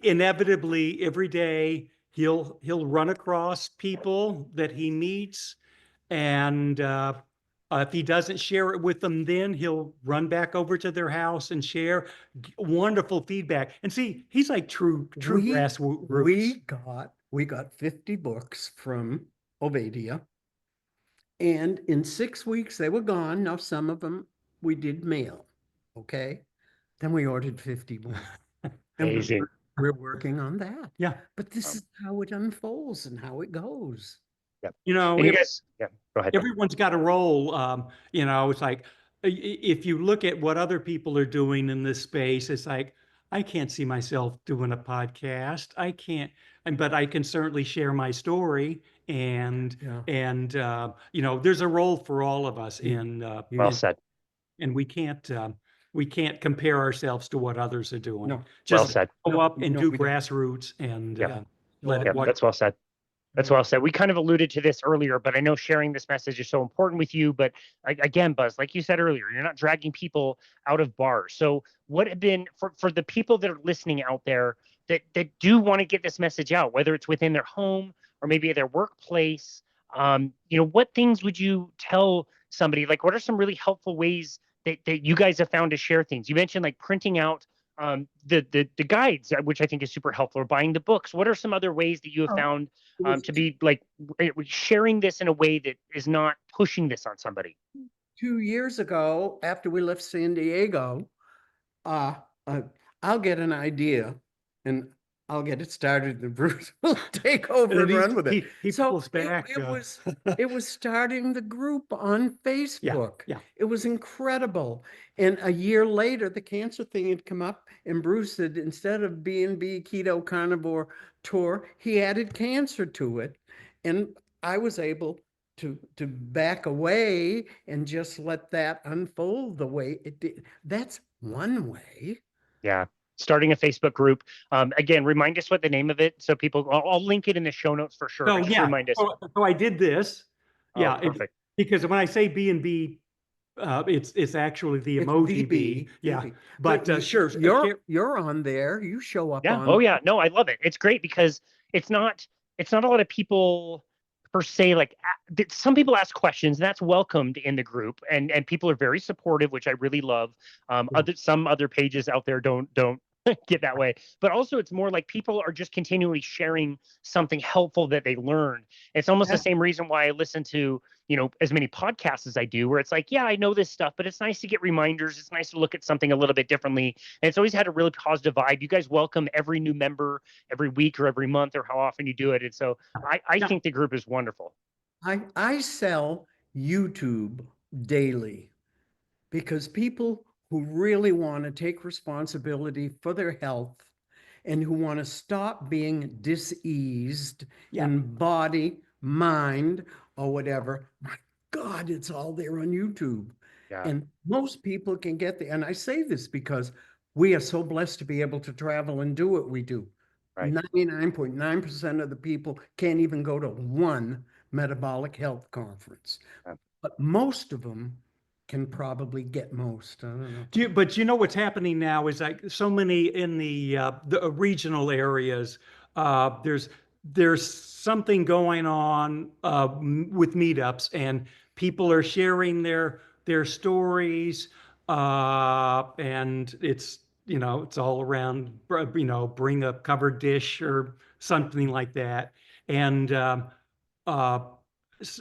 inevitably every day he'll run across people that he meets, and if he doesn't share it with them, then he'll run back over to their house and share wonderful feedback. And see, he's like true grassroots. We got 50 books from Ovadia, and in 6 weeks they were gone. Now some of them we did mail, okay? Then we ordered 50 more. Amazing. We're working on that. Yeah. But this is how it unfolds and how it goes. Yeah. You know, and you guys, go ahead. Everyone's got a role. It's like if you look at what other people are doing in this space, it's like I can't see myself doing a podcast. I can't, but I can certainly share my story. And there's a role for all of us Well said. And we can't compare ourselves to what others are doing. No. Just Well said. go up and do grassroots and let it. That's well said. That's well said. We kind of alluded to this earlier, but I know sharing this message is so important with you. But again, Buz, like you said earlier, you're not dragging people out of bars. So what have been for the people that are listening out there that do want to get this message out, whether it's within their home or maybe their workplace, what things would you tell somebody? Like, what are some really helpful ways that you guys have found to share things? You mentioned like printing out the guides, which I think is super helpful, or buying the books. What are some other ways that you have found to be like sharing this in a way that is not pushing this on somebody? 2 years ago, after we left San Diego, I'll get an idea and I'll get it started, and Bruce will take over and run with it. He pulls back. It was starting the group on Facebook. Yeah. It was incredible. And a year later, the cancer thing had come up, and Bruce said, instead of B&B Keto Carnivore Tour, he added cancer to it. And I was able to back away and just let that unfold the way it did. That's one way. Yeah. Starting a Facebook group. Again, remind us what the name of it, so people. I'll link it in the show notes for sure. So Remind us. So I did this. Yeah, perfect. Because when I say B&B, it's actually the emoji B. Yeah, but sure, you're on there. You show up. Yeah. On. Oh yeah. No, I love it. It's great because it's not a lot of people per se. Like some people ask questions, and that's welcomed in the group, and people are very supportive, which I really love. Some other pages out there don't get that way, but also it's more like people are just continually sharing something helpful that they learned. It's almost the same reason why I listen to as many podcasts as I do, where it's like, yeah, I know this stuff, but it's nice to get reminders. It's nice to look at something a little bit differently, and it's always had a really positive vibe. You guys welcome every new member every week or every month or how often you do it, and so I think the group is wonderful. I sell YouTube daily because people who really want to take responsibility for their health and who want to stop being diseased in body, mind, or whatever. My God, it's all there on YouTube. Yeah. And most people can get there. And I say this because we are so blessed to be able to travel and do what we do. Right. 99.9% of the people can't even go to one metabolic health conference. But most of them can probably get most. I don't know. But what's happening now is like so many in the regional areas. There's something going on with meetups, and people are sharing their stories, and it's it's all around, bring a covered dish or something like that. And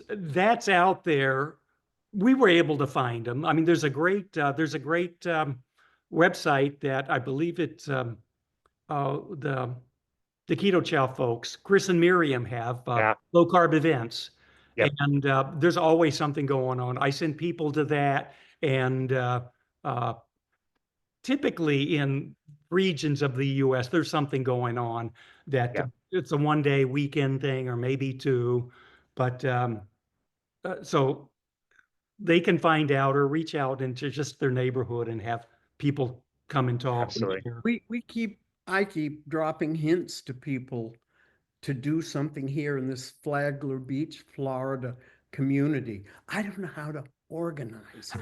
that's out there. We were able to find them. I mean, there's a great website that I believe it's the Keto Chow folks, Chris and Miriam have Yeah. low carb events. Yep. And there's always something going on. I send people to that, and typically in regions of the US, there's something going on that Yeah. it's a 1-day weekend thing or maybe 2. But so they can find out or reach out into just their neighborhood and have people come and talk. Absolutely. I keep dropping hints to people to do something here in this Flagler Beach, Florida community. I don't know how to organize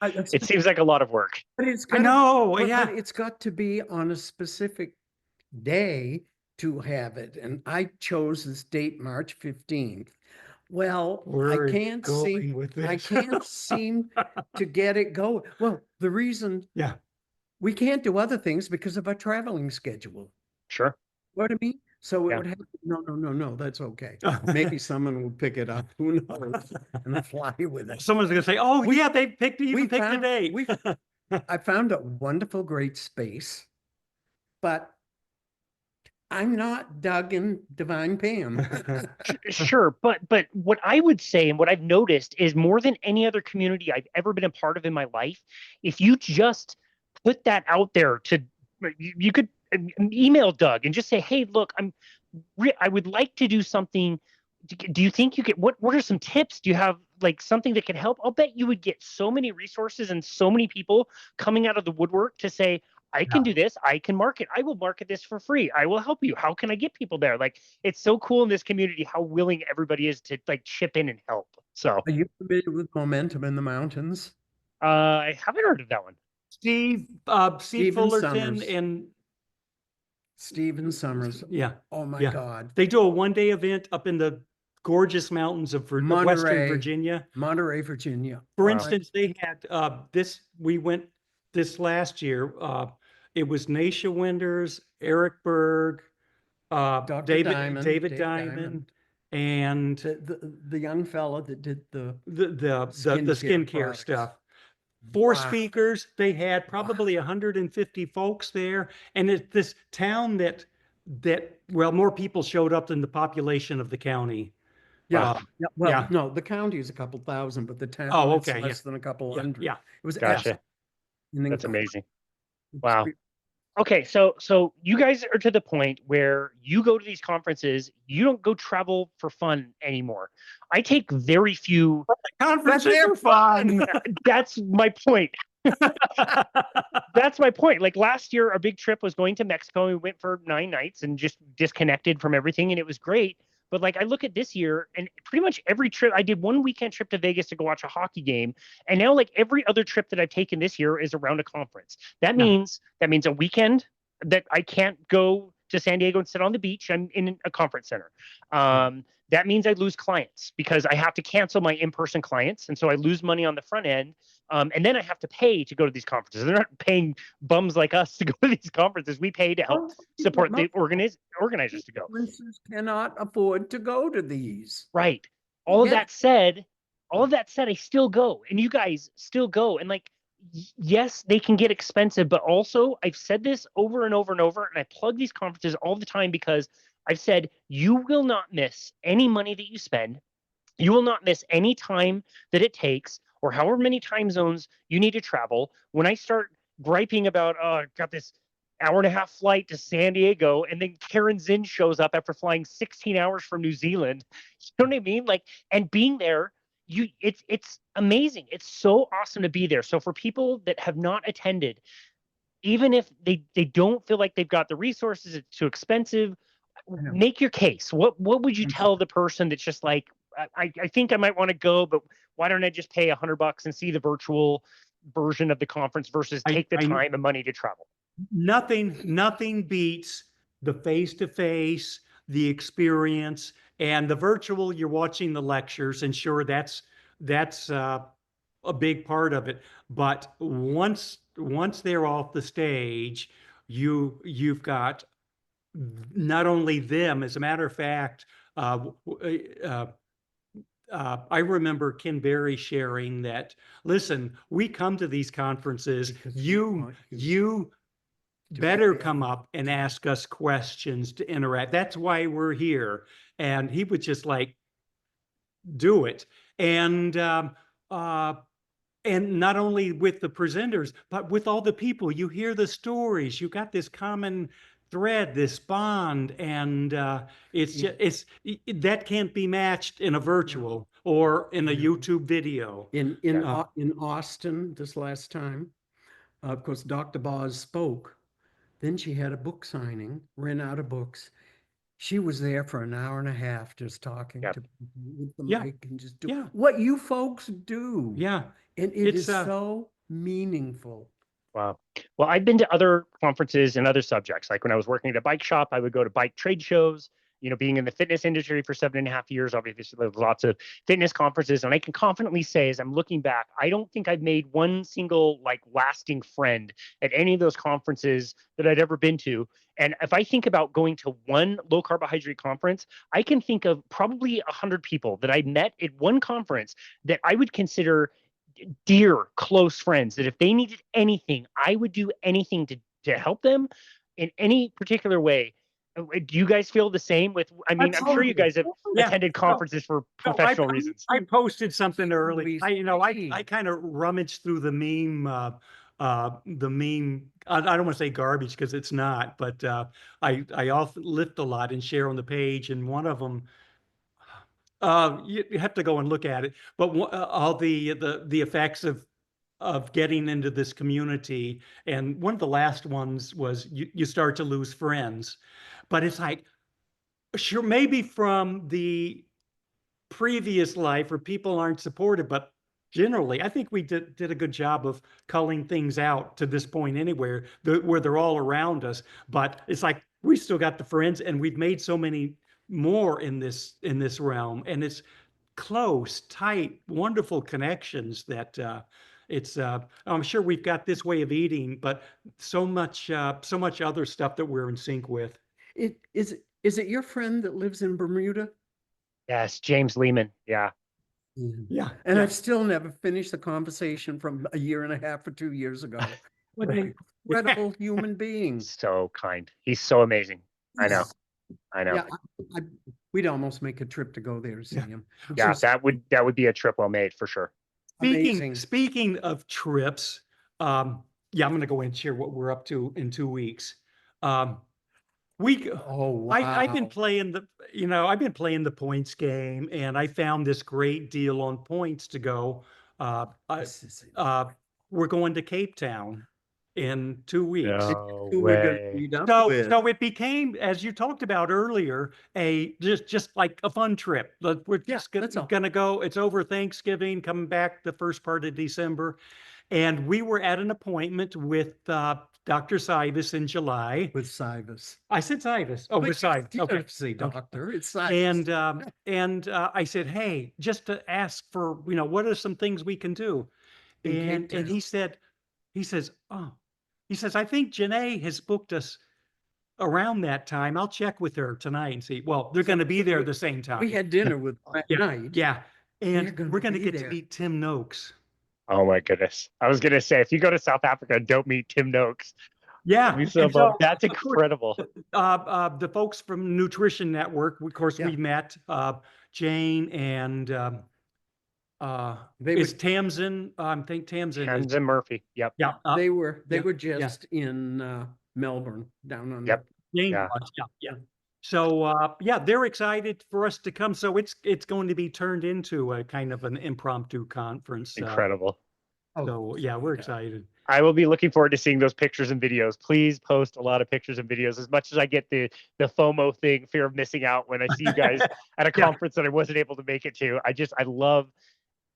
it. It seems like a lot of work. But it's I got know, but yeah. it's got to be on a specific day to have it. And I chose this date, March 15th. Well, Where I are you can't going seem with I this? can't seem to get it going. Well, the reason Yeah. we can't do other things because of our traveling schedule. Sure. What I mean? So it Yeah. would have, no, that's okay. Maybe someone will pick it up, who knows, and fly with it. Someone's gonna say, "Oh, yeah, they picked We picked a found, date." I found a wonderful, great space, but I'm not Doug and Divine Pam. Sure, but what I would say and what I've noticed is more than any other community I've ever been a part of in my life, if you just put that out there to you could email Doug and just say, "Hey, look, I would like to do something. Do you think you could what are some tips? Do you have like something that could help?" I'll bet you would get so many resources and so many people coming out of the woodwork to say, "I can do this. I can market. I will market this for free. I will help you. How can I get people there?" Like it's so cool in this community how willing everybody is to like chip in and help. So Are you familiar with Momentum in the Mountains? I haven't heard of that one. Steve Stephen Fullerton Summers. and Stephen Summers. yeah, Oh my yeah. God. They do a 1-day event up in the gorgeous mountains of Western Monterey, Virginia. Monterey, Virginia. For Wow. instance, they had we went this last year. It was Naisha Winters, Eric Berg, Dr. David Diamond, David Dave Diamond, Diamond. and The young fella that did the the skincare skincare products. stuff. 4 Wow. speakers. They had probably 150 folks there, and it's this town that well, more people showed up than the population of the county. Yeah. Yeah. Well, Yeah. no, the county is a couple thousand, but the town Oh, it's okay, less than a couple Yeah, hundred. yeah. It was Gotcha. an That's incredible amazing. Wow. experience. Okay, so you guys are to the point where you go to these conferences, you don't go travel for fun anymore. I take very few. Conferences are fun. That's my point. That's my point. Like last year, our big trip was going to Mexico. We went for 9 nights and just disconnected from everything, and it was great. But like I look at this year, and pretty much every trip, I did one weekend trip to Vegas to go watch a hockey game, and now like every other trip that I've taken this year is around a conference. That Yeah. means a weekend that I can't go to San Diego and sit on the beach. I'm in a conference center. That means I lose clients because I have to cancel my in-person clients, and so I lose money on the front end. And then I have to pay to go to these conferences. They're not paying bums like us to go to these conferences. We pay to help support the organizers to go. Conferences cannot afford to go to these. Right. All of Yes. that said, I still go, and you guys still go. And like, yes, they can get expensive, but also I've said this over and over and over, and I plug these conferences all the time because I've said you will not miss any money that you spend. You will not miss any time that it takes or however many time zones you need to travel. When I start griping about, oh, I've got this hour and a half flight to San Diego, and then Karen Zinn shows up after flying 16 hours from New Zealand. You know what I mean? Like, and being there, it's amazing. It's so awesome to be there. So for people that have not attended, even if they don't feel like they've got the resources, it's too expensive, make your case. What would you tell the person that's just like, I think I might want to go, but why don't I just pay $100 and see the virtual version of the conference versus take the time and money to travel? Nothing beats the face-to-face, the experience, and the virtual. You're watching the lectures, and sure, that's a big part of it. But once they're off the stage, you've got not only them. As a matter of fact, I remember Ken Berry sharing that, listen, we come to these conferences, Because you better come up and ask us questions to interact. That's why we're here. And he would just like do it. And not only with the presenters, but with all the people. You hear the stories. You got this common thread, this bond, and it's just that can't be matched in a virtual or in a YouTube video. In Austin this last time, of course, Dr. Buz spoke. Then she had a book signing, ran out of books. She was there for an hour and a half just talking Yep. to people with the Yeah. mic and just do Yeah. what you folks do. Yeah. And it It's, is so meaningful. Wow. Well, I've been to other conferences and other subjects. Like when I was working at a bike shop, I would go to bike trade shows. You know, being in the fitness industry for 7.5 years, obviously there's lots of fitness conferences. And I can confidently say, as I'm looking back, I don't think I've made one single like lasting friend at any of those conferences that I'd ever been to. And if I think about going to one low carbohydrate conference, I can think of probably 100 people that I met at one conference that I would consider dear, close friends, that if they needed anything, I would do anything to help them in any particular way. Do you guys feel the same with, I mean, I'm sure you guys have Yeah. attended conferences for No, professional reasons. I posted something early. Always I me. kind of rummaged through the meme. The meme. I don't want to say garbage because it's not, but I often lift a lot and share on the page, and one of them. You have to go and look at it, but all the effects of getting into this community, and one of the last ones was you start to lose friends, but it's like, sure, maybe from the previous life where people aren't supportive, but generally, I think we did a good job of culling things out to this point anywhere where they're all around us. But it's like we still got the friends, and we've made so many more in this realm, and it's close, tight, wonderful connections that it's I'm sure we've got this way of eating, but so much other stuff that we're in sync with. Is it your friend that lives in Bermuda? Yes, James Lehman. Yeah. Yeah. And yeah. I've still never finished the conversation from a year and a half or 2 years ago. What an incredible human being. So kind. He's so amazing. I know. I know. Yeah, we'd almost make a trip to go there to see him. Yeah, Just that would be a trip well made for sure. amazing. Speaking of trips, yeah, I'm going to go and share what we're up to in 2 weeks. Oh, wow. I've been playing the points game, and I found this great deal on points to go. We're going to Cape Town in 2 weeks. No Who we're gonna way. meet up So with. it became, as you talked about earlier, just like a fun trip. We're just that's all. gonna go. It's over Thanksgiving, coming back the first part of December, and we were at an appointment with Dr. Sivas in July. With Sivas. I said Sivas. Oh, with Sivas. You Okay. don't say doctor. It's Sivas. And I said, hey, just to ask for, what are some things we can do? In Cape And Town. he says, I think Janae has booked us around that time. I'll check with her tonight and see. Well, they're going to be there at the same time. We had dinner with that Yeah, night. yeah. And gonna we're going to be get to there. meet Tim Noakes. Oh my goodness. I was gonna say, if you go to South Africa, don't meet Tim Noakes. Yeah. Be so and bummed. so, That's of course, incredible. the folks from Nutrition Network, of course, Yeah. we met Jane and They is were- Tamsin. I think Tamsin is. Tenzin Murphy. Yep. Yeah. They were yeah, just in Melbourne, down on Yep. Jane Yeah. was, yeah. So yeah, they're excited for us to come. So it's going to be turned into a kind of an impromptu conference. Incredible. So yeah, we're excited. I will be looking forward to seeing those pictures and videos. Please post a lot of pictures and videos. As much as I get the FOMO thing, fear of missing out, when I see you guys at a Yeah. conference that I wasn't able to make it to.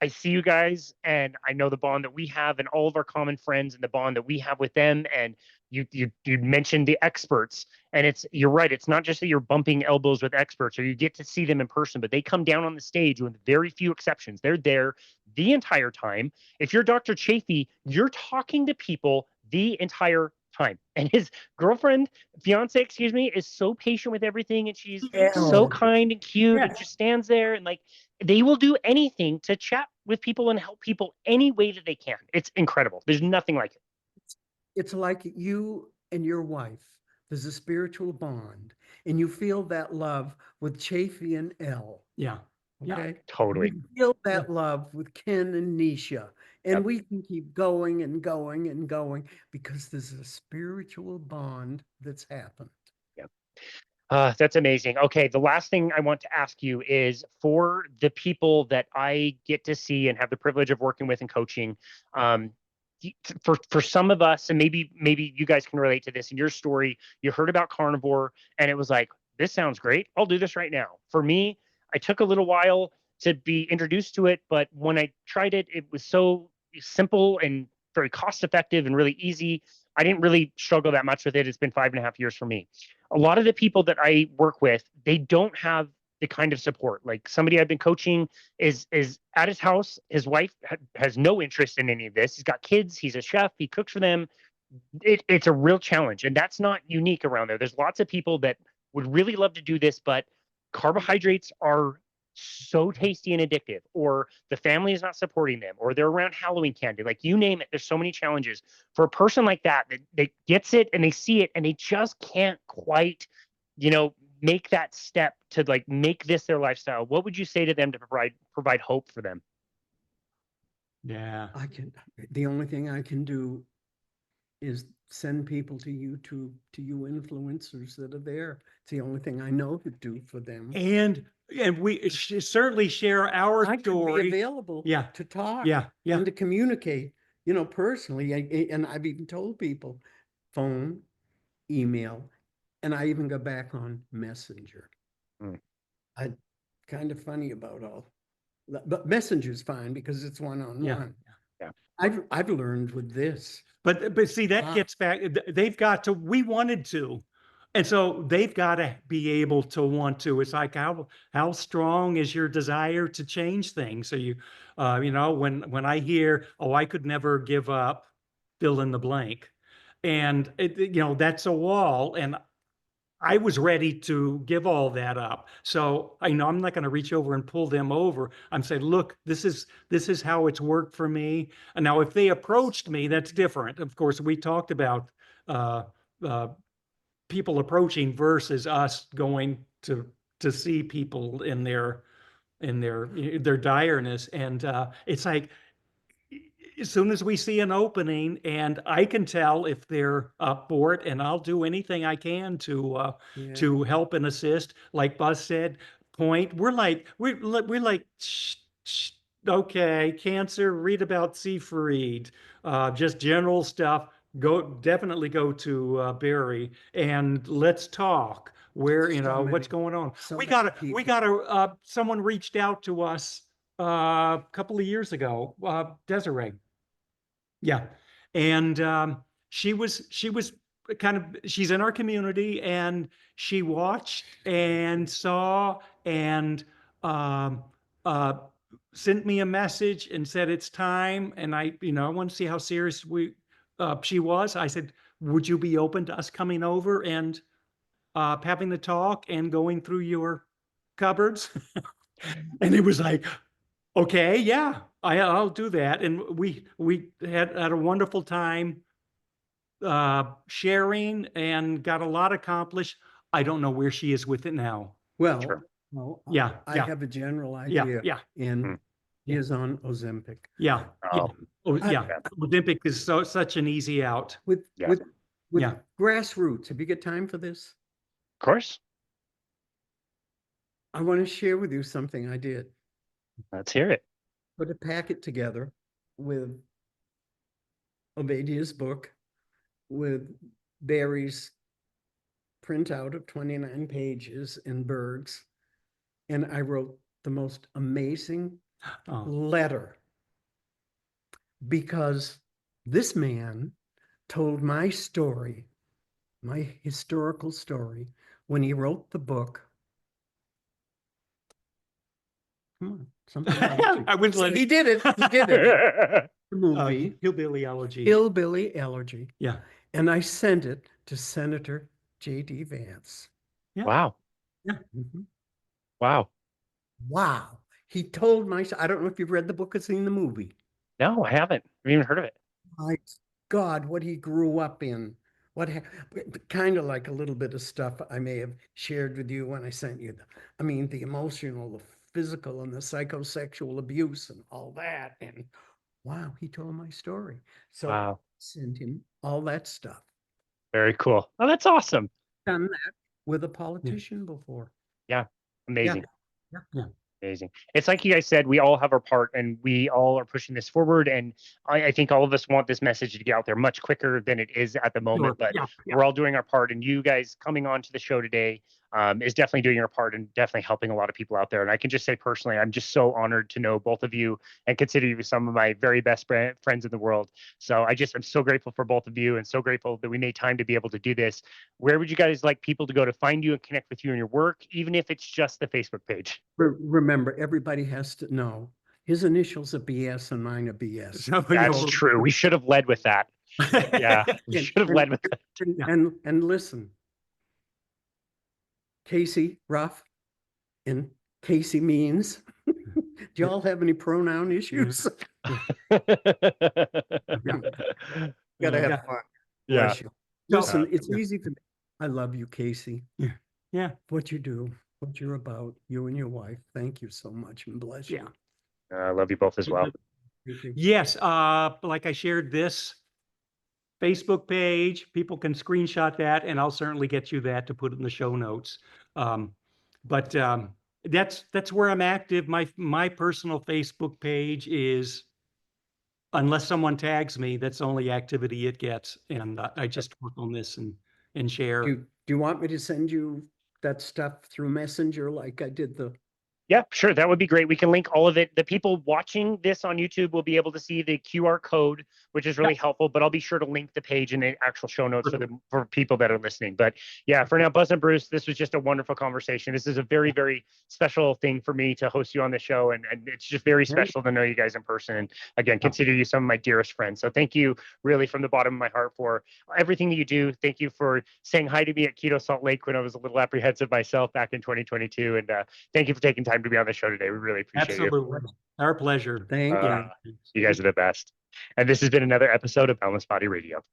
I see you guys, and I know the bond that we have and all of our common friends and the bond that we have with them. And you mentioned the experts, and you're right. It's not just that you're bumping elbows with experts or you get to see them in person, but they come down on the stage with very few exceptions. They're there the entire time. If you're Dr. Chafee, you're talking to people the entire time. And his girlfriend, fiance, excuse me, is so patient with everything. And she's so kind and cute and just stands there. And like, they will do anything to chat with people and help people any way that they can. It's incredible. There's nothing like it. It's like you and your wife. There's a spiritual bond, and you feel that love with Chafee and Elle. Yeah. Okay. Totally. You feel that love with Ken and Nisha. And we can keep going and going and going because there's a spiritual bond that's happened. That's amazing. Okay, the last thing I want to ask you is for the people that I get to see and have the privilege of working with and coaching, for some of us, and maybe you guys can relate to this in your story, you heard about carnivore and it was like, this sounds great. I'll do this right now. For me, I took a little while to be introduced to it, but when I tried it, it was so simple and very cost effective and really easy. I didn't really struggle that much with it. It's been 5.5 years for me. A lot of the people that I work with, they don't have the kind of support. Like somebody I've been coaching is at his house. His wife has no interest in any of this. He's got kids. He's a chef. He cooks for them. It's a real challenge, and that's not unique around there. There's lots of people that would really love to do this, but carbohydrates are so tasty and addictive, or the family is not supporting them, or they're around Halloween candy. Like you name it, there's so many challenges. For a person like that gets it and they see it and they just can't quite, make that step to like make this their lifestyle, what would you say to them to provide hope for them? Yeah. The only thing I can do is send people to YouTube, to you influencers that are there. It's the only thing I know to do for them. And we certainly share our I story. could be available to talk and to communicate, personally. And I've even told people, phone, email, and I even got back on Messenger. I kind of funny about all, but Messenger's fine because it's one-on-one. I've learned with this. But see, that gets back, they've got to, we wanted to. And so they've got to be able to want to. It's like, how strong is your desire to change things? So when I hear, oh, I could never give up, fill in the blank. And that's a wall. And I was ready to give all that up. So I'm not going to reach over and pull them over. I'm saying, look, this is how it's worked for me. And now if they approached me, that's different. Of course, we talked about people approaching versus us going to see people in their direness. And it's like, as soon as we see an opening, and I can tell if they're up for it, and I'll do anything I can to help and assist. Like Buz said, we're like, okay, cancer, read about Seafried, just general stuff. Definitely go to Barry and let's talk. Where what's going on? We got someone reached out to us a couple of years ago, Desiree. Yeah. And she was she's in our community, and she watched and saw and um, uh, sent me a message and said it's time. And I want to see how serious she was. I said, would you be open to us coming over and having the talk and going through your cupboards? And it was like, okay, yeah, I'll do that. And we had a wonderful time sharing and got a lot accomplished. I don't know where she is with it now. Well, I yeah. have a general idea. Yeah. And he is on Ozempic. Yeah. Ozempic is such an easy out. With grassroots. Have you got time for this? Of course. I want to share with you something I did. Let's hear it. Put a packet together with Obadiah's book, with Barry's printout of 29 pages in Berg's, and I wrote the most amazing letter, because this man told my story, my historical story, when he wrote the book. Come on. Something Elegy. I was letting He did it. He did it. The movie, Hillbilly Allergy. Hillbilly Allergy. Yeah. And I sent it to Senator J.D. Vance. Wow. Mhm. Wow. Wow. He told I don't know if you've read the book or seen the movie. No, I haven't. I've even heard of it. My God, what he grew up in. Kind of like a little bit of stuff I may have shared with you when I sent you the emotional, the physical, and the psychosexual abuse and all that. And wow, he told my story. So Wow. send him all that stuff. Very cool. Oh, that's awesome. Done that with a politician before. Yeah. Amazing. Yeah. Amazing. It's like you guys said, we all have our part and we all are pushing this forward. And I think all of us want this message to get out there much quicker than it is at the moment. But we're all doing our part. And you guys coming on to the show today is definitely doing your part and definitely helping a lot of people out there. And I can just say personally, I'm just so honored to know both of you and consider you some of my very best friends in the world. So I'm so grateful for both of you and so grateful that we made time to be able to do this. Where would you guys like people to go to find you and connect with you and your work, even if it's just the Facebook page? Remember, everybody has to know his initials are BS and mine are BS. That's true. We should have led with that. Yeah, we should have led with that. And listen, Casey, Ruff, and Casey means. Do y'all have any pronoun issues? Gotta have fun. Yeah. Bless you. Listen, it's easy for me. I love you, Casey. Yeah. What you do, what you're about, you and your wife. Thank you so much and bless you. I love you both as well. Yes. Like I shared this Facebook page, people can screenshot that and I'll certainly get you that to put in the show notes. But that's where I'm active. My personal Facebook page is, unless someone tags me, that's the only activity it gets. And I just work on this and share. Do you want me to send you that stuff through Messenger like I did the? Yeah, sure. That would be great. We can link all of it. The people watching this on YouTube will be able to see the QR code, which is really helpful, but I'll be sure to link the page in the actual show notes for people that are listening. But yeah, for now, Buz and Bruce, this was just a wonderful conversation. This is a very, very special thing for me to host you on the show. And it's just very special to know you guys in person. And again, consider you some of my dearest friends. So thank you really from the bottom of my heart for everything that you do. Thank you for saying hi to me at Keto Salt Lake when I was a little apprehensive myself back in 2022. And thank you for taking time to be on the show today. We really appreciate it. Absolutely. Our pleasure. Thank you. You guys are the best. And this has been another episode of Boundless Body Radio.